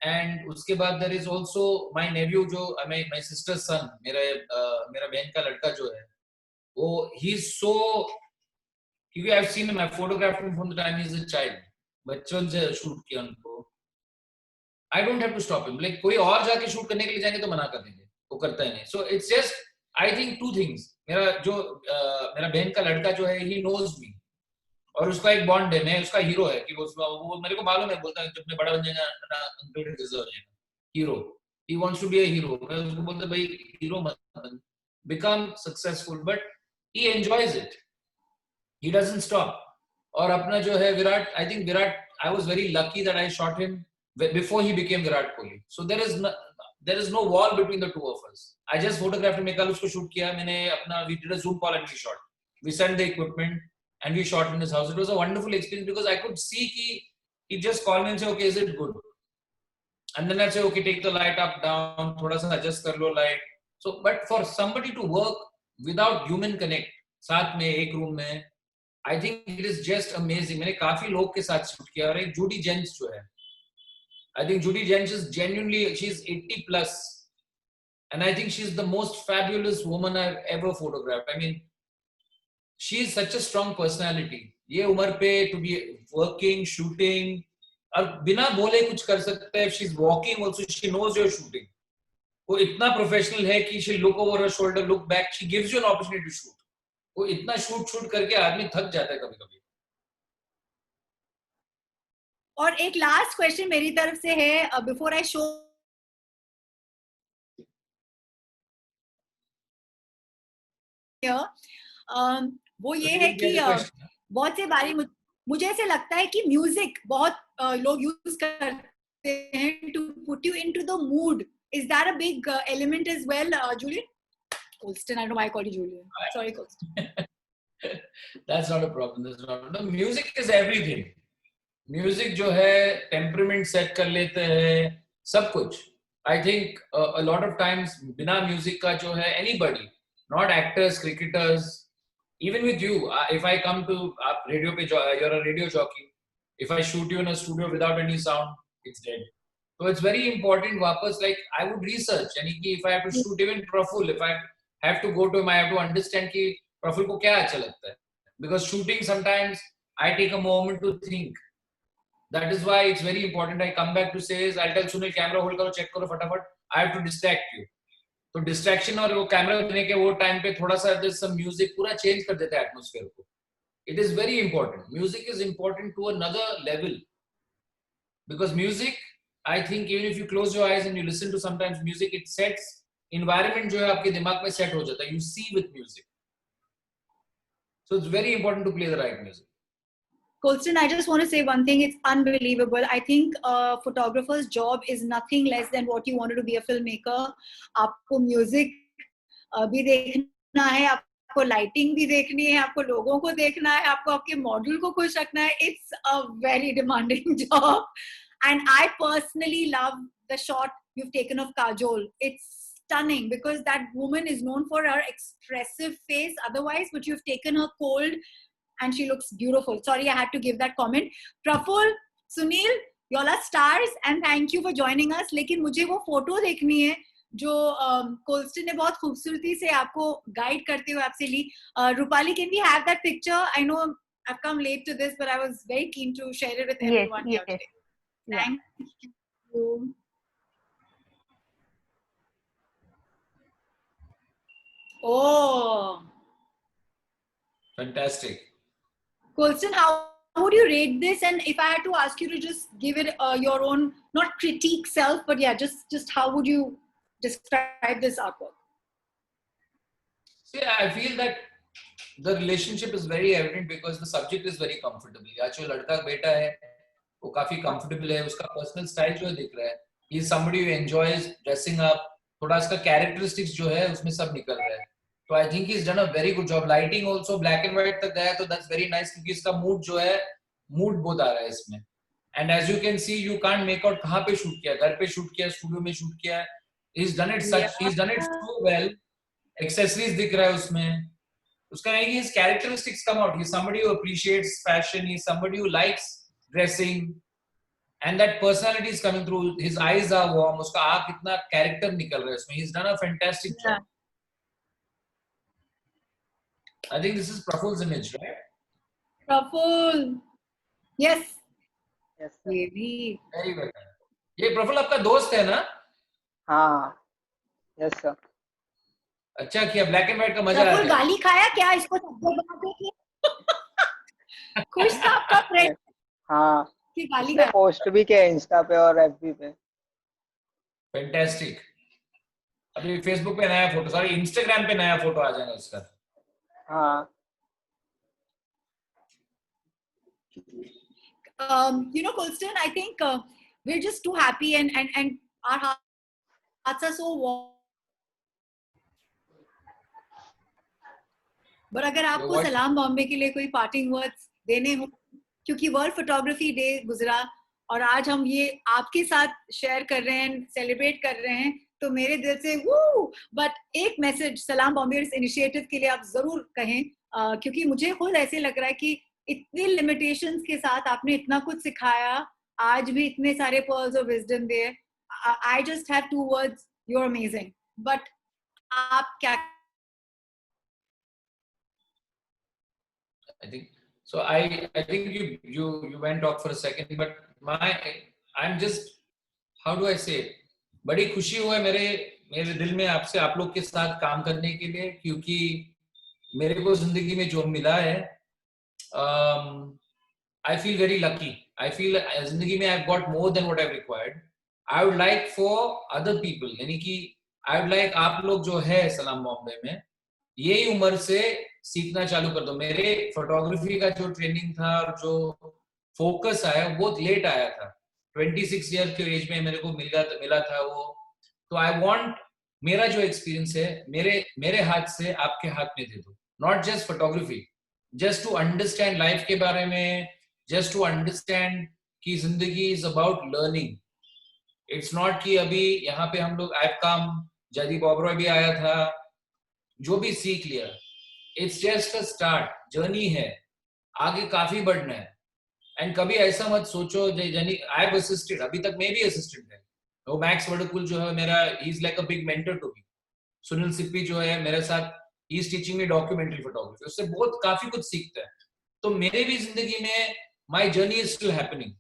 And उसके बाद there is also my nephew, जो माय सिस्टर्स सन, मेरा बहन का लड़का जो है, वो ही इज सो, क्योंकि I have seen him, I photographed him from the time he is a child. बचपन से शूट किया उनको। I don't have to stop him, like कोई और जाके शूट करने के लिए जाएंगे तो मना कर देंगे, वो करता ही नहीं। So it's just I think 2 things. मेरा बहन का लड़का जो है, ही नोज मी, और उसका एक बॉन्ड है, मैं उसका हीरो है कि वो मेरे को मालूम है, बोलता है जब मैं बड़ा बन जाएगा अंकल डिजर्व हो जाएगा hero, he wants to be a hero. मैं उसको बोलता भाई हीरो मत बन, become successful, but he enjoys it, he doesn't stop. और अपना जो है Virat, I think Virat, I was very lucky that I shot him before he became Virat Kohli. So there is no wall between the two of us. I just photographed him, कल उसको shoot किया मैंने अपना, we did a Zoom call and we shot. We sent the equipment and we shot in his house. It was a wonderful experience because I could see he just called me and say, okay, is it good? And then I'd say, okay, take the light up, down, थोड़ा सा adjust कर लो light. So, but for somebody to work without human connect, साथ में एक room में, I think it is just amazing. मैंने काफी लोग के साथ shoot किया, और एक जूडी जेंस जो है, I think Judy Dench is genuinely, she's 80 plus. And I think she's the most fabulous woman I've ever photographed. I mean, she's such a strong personality. ये उम्र पे to be working, shooting, और बिना बोले कुछ कर सकते हैं. She's walking also, she knows you're shooting. वो इतना प्रोफेशनल है कि she look over her shoulder, look back, she gives you an opportunity to shoot. वो इतना शूट करके आदमी थक जाता है कभी-कभी. और एक लास्ट क्वेश्चन मेरी तरफ से है बिफोर आई शो, वो ये है कि बहुत से बारी मुझे ऐसे लगता है कि म्यूजिक बहुत लोग यूज करते हैं to put you into the mood. Is that a big element as well, Julian? Colston, I don't know why I called you Julian. Sorry, Colston. That's not a problem. That's not. No, music is everything. Music जो है temperament set कर लेते हैं, सब कुछ. I think a lot of times बिना music का जो है, anybody, not actors, cricketers, even with you, if I come to, आप रेडियो पे, you are a radio jockey, if I shoot you in a studio without any sound, it's dead. So it's very important वापस, like I would research, यानी कि if I have to shoot even Praful, if I have to go to him, I have to understand कि Praful को क्या अच्छा लगता है, because shooting sometimes I take a moment to think. That is why it's very important. I come back to say is, I'll tell Sunil camera hold करो, check करो फटाफट. I have to distract you. तो distraction और वो camera देने के वो time पे थोड़ा सा there's some music पूरा change कर देता है atmosphere को. It is very important. Music is important to another level. Because music, I think even if you close your eyes and you listen to sometimes music, it sets environment जो है आपके दिमाग में set हो जाता है. You see with music. So it's very important to play the right music. Colston, I just want to say one thing. It's unbelievable. I think a photographer's job is nothing less than what you wanted to be a filmmaker. आपको music भी देखना है, आपको lighting भी देखनी है, आपको लोगों को देखना है, आपको आपके model को खुश रखना है. It's a very demanding job. And I personally love the shot you've taken of Kajol. It's stunning because that woman is known for her expressive face otherwise, but you've taken her cold and she looks beautiful. Sorry, I had to give that comment. Praful, Sunil, you all are stars and thank you for joining us. लेकिन मुझे वो photo देखनी है जो कोल्स्टन ने बहुत खूबसूरती से आपको गाइड करते हुए आपसे ली. Rupali, can we have that picture? I know I've come late to this, but I was very keen to share it with everyone here today. Thank you. Oh. Fantastic. Colston, how would you rate this? And if I had to ask you to just give it your own, not critique self, but yeah, just how would you describe this artwork? See, I feel that the relationship is very evident because the subject is very comfortable. या जो लड़का बेटा है वो काफी comfortable है, उसका personal style जो दिख रहा है. He is somebody who enjoys dressing up. थोड़ा इसका characteristics जो है उसमें सब निकल रहा है. So I think he's done a very good job. Lighting also black and white तक गया तो that's very nice क्योंकि इसका mood जो है mood बहुत आ रहा है इसमें. And as you can see, you can't make out कहाँ पे shoot किया, घर पे shoot किया, studio में shoot किया. He's done it so well. Accessories दिख रहा है उसमें. उसका नहीं कि his characteristics come out. He's somebody who appreciates fashion. He's somebody who likes dressing, and that personality is coming through. His eyes are warm. उसका आँख इतना character निकल रहा है उसमें. He's done a fantastic job. I think this is Praful's image, right? Praful, yes. Yes, sir. ये भी Very well. ये प्रफुल्ल आपका दोस्त है ना? हाँ, yes sir. अच्छा किया, ब्लैक एंड व्हाइट का मजा आ प्रफुल गया. गाली खाया क्या इसको शब्दों बना के? खुश था आपका फ्रेंड हाँ, कि गाली इसने खाया? पोस्ट भी किया इंस्टा पे और एफबी पे. फैंटास्टिक. अभी फेसबुक पे नया फोटो, सॉरी इंस्टाग्राम पे नया फोटो आ जाएगा उसका. हाँ. You know, Colston, I think we're just too happy and our hearts are so warm. पर अगर आपको सलाम बॉम्बे के लिए कोई पार्टिंग वर्ड्स देने हो, क्योंकि वर्ल्ड फोटोग्राफी डे गुजरा और आज हम ये आपके साथ शेयर कर रहे हैं, सेलिब्रेट कर रहे हैं, तो मेरे दिल से वो बट एक मैसेज सलाम बॉम्बे इनिशिएटिव के लिए आप जरूर कहें, क्योंकि मुझे खुद ऐसे लग रहा है कि इतनी लिमिटेशंस के साथ आपने इतना कुछ सिखाया, आज भी इतने सारे pearls of wisdom there. I just have 2 words, you are amazing. But आप क्या? I think so. I think you went off for a second, but I'm just, how do I say it? बड़ी खुशी हुआ है मेरे दिल में आपसे, आप लोग के साथ काम करने के लिए, क्योंकि मेरे को जिंदगी में जो मिला है, I feel very lucky. I feel जिंदगी में I've got more than what I've required. I would like for other people, यानी कि I would like आप लोग जो है सलाम बॉम्बे में, यही उम्र से सीखना चालू कर दो. मेरे फोटोग्राफी का जो ट्रेनिंग था और जो फोकस आया वो बहुत लेट आया था. 26 ईयर के एज में मेरे को मिला था वो. तो आई वांट मेरा जो एक्सपीरियंस है मेरे हाथ से आपके हाथ में दे दो. Not just photography, just to understand life के बारे में, जस्ट टू अंडरस्टैंड कि जिंदगी is about learning. It's not कि अभी यहाँ पे हम लोग आई कम, जयदीप ओबरॉय भी आया था, जो भी सीख लिया. It's just a start, journey है, आगे काफी बढ़ना है. एंड कभी ऐसा मत सोचो, आई हैव असिस्टेड, अभी तक मैं भी असिस्टेंट है. वो मैक्स वडकुल जो है मेरा, he is like a big mentor to me. Sunil Sippy जो है मेरे साथ, he is teaching me documentary photography. उससे बहुत काफी कुछ सीखता है. तो मेरे भी जिंदगी में my journey is still happening.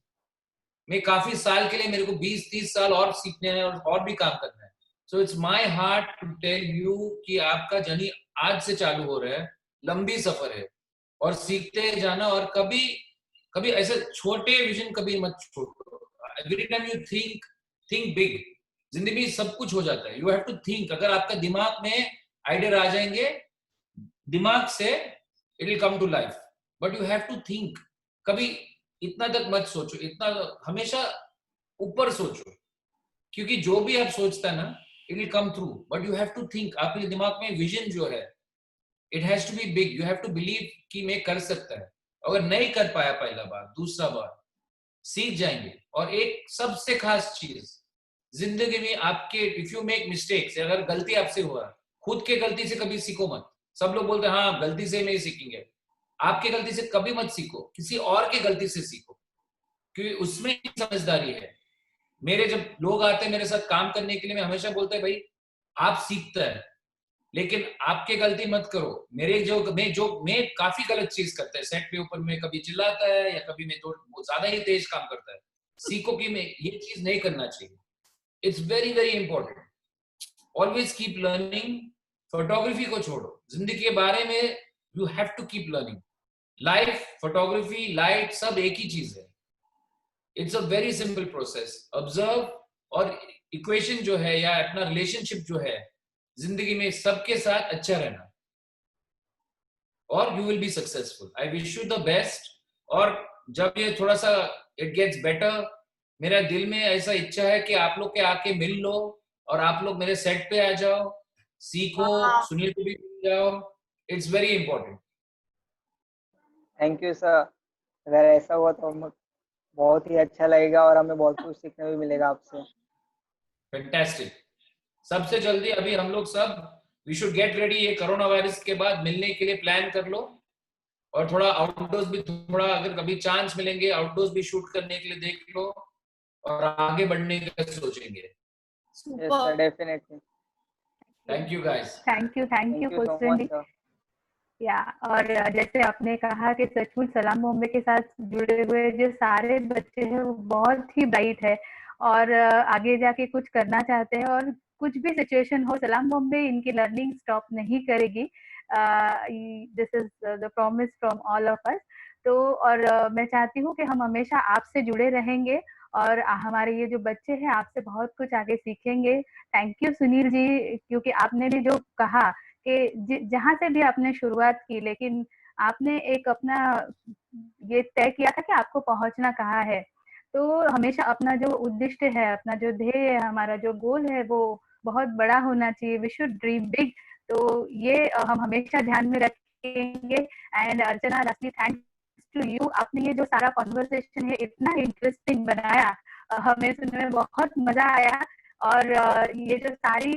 मैं काफी साल के लिए, मेरे को 20-30 साल और सीखने हैं और भी काम करना है. So it's my heart to tell you कि आपका जर्नी आज से चालू हो रहा है, लंबी सफर है और सीखते जाना. और कभी ऐसे छोटे विजन कभी मत छोड़ो. Every time you think big. जिंदगी में सब कुछ हो जाता है. You have to think. अगर आपका दिमाग में आइडिया आ जाएंगे, दिमाग से it will come to life. But you have to think. कभी इतना तक मत सोचो, इतना हमेशा ऊपर सोचो, क्योंकि जो भी आप सोचता है ना, it will come through, but you have to think. आपके दिमाग में विजन जो है, it has to be big. You have to believe कि मैं कर सकता है. अगर नहीं कर पाया पहला बार, दूसरा बार सीख जाएंगे. और एक सबसे खास चीज जिंदगी में आपके, if you make mistakes, अगर गलती आपसे हुआ, खुद के गलती से कभी सीखो मत. सब लोग बोलते हैं हाँ गलती से नहीं सीखेंगे. आपके गलती से कभी मत सीखो, किसी और के गलती से सीखो, क्योंकि उसमें समझदारी है. मेरे जब लोग आते हैं मेरे साथ काम करने के लिए, मैं हमेशा बोलता है भाई आप सीखता है, लेकिन आपके गलती मत करो. मैं काफी गलत चीज करता है सेट पे ऊपर में, कभी चिल्लाता है या कभी मैं तो ज्यादा ही तेज काम करता है. सीखो कि मैं ये चीज नहीं करना चाहिए. It's very very important. Always keep learning. Photography को छोड़ो, जिंदगी के बारे में You have to keep learning. Life, photography, light, सब एक ही चीज है. It's a very simple process. Observe और equation जो है या अपना relationship जो है जिंदगी में सबके साथ अच्छा रहना, और you will be successful. I wish you the best. और जब ये थोड़ा सा it gets better, मेरा दिल में ऐसा इच्छा है कि आप लोग के आके मिल लो और आप लोग मेरे सेट पे आ जाओ, सीखो, सुनील को भी मिल जाओ. It's very important. Thank you sir, अगर ऐसा हुआ तो हमें बहुत ही अच्छा लगेगा और हमें बहुत कुछ सीखने भी मिलेगा आपसे. Fantastic. सबसे जल्दी अभी हम लोग सब we should get ready. ये कोरोना वायरस के बाद मिलने के लिए प्लान कर लो, और थोड़ा आउटडोर्स भी, थोड़ा अगर कभी चांस मिलेंगे आउटडोर्स भी शूट करने के लिए देख लो, और आगे बढ़ने का सोचेंगे. Yes sir, definitely. Thank you guys. Thank you thank you so फुलसन मच जी. सर. या और जैसे आपने कहा कि सचमुच सलाम बॉम्बे के साथ जुड़े हुए जो सारे बच्चे हैं वो बहुत ही ब्राइट है और आगे जाके कुछ करना चाहते हैं, और कुछ भी सिचुएशन हो सलाम बॉम्बे इनकी लर्निंग स्टॉप नहीं करेगी. This is the promise from all of us. तो और मैं चाहती हूँ कि हम हमेशा आपसे जुड़े रहेंगे और हमारे ये जो बच्चे हैं आपसे बहुत कुछ आगे सीखेंगे. थैंक यू सुनील जी, क्योंकि आपने भी जो कहा कि जहां से भी आपने शुरुआत की, लेकिन आपने एक अपना ये तय किया था कि आपको पहुंचना कहाँ है. तो हमेशा अपना जो उद्देश्य है, अपना जो ध्येय है, हमारा जो गोल है वो बहुत बड़ा होना चाहिए. We should dream big. तो ये हम हमेशा ध्यान में रखेंगे. And Archana, lastly thanks to you. आपने ये जो सारा कॉन्वर्सेशन है इतना इंटरेस्टिंग बनाया, हमें सुनने में बहुत मजा आया. और ये जो सारी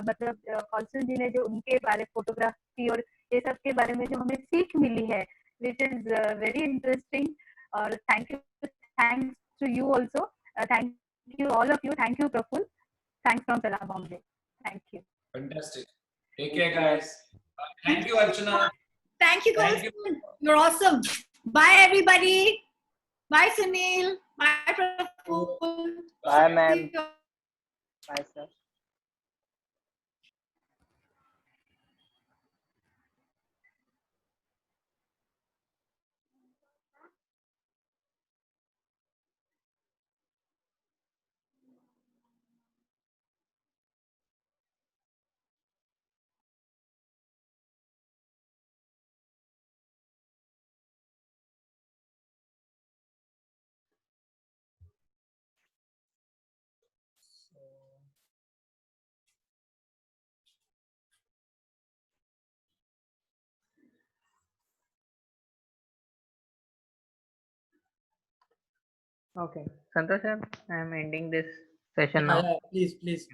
मतलब कौलसन जी ने जो उनके बारे फोटोग्राफी और ये सब के बारे में जो हमें सीख मिली है, विच इज वेरी इंटरेस्टिंग. और thanks to you also. Thank you all of you. Thank you Praful. Thanks from Salaam Bombay. Thank you. Fantastic. Take care, guys. Thank you, Archana. Thank you, Thank you. Colson. You're awesome. Bye, everybody. Bye, Sunil. Bye, Praful. Bye ma'am. Bye sir. Okay, Santosh sir, I am ending this session now. Yeah, please.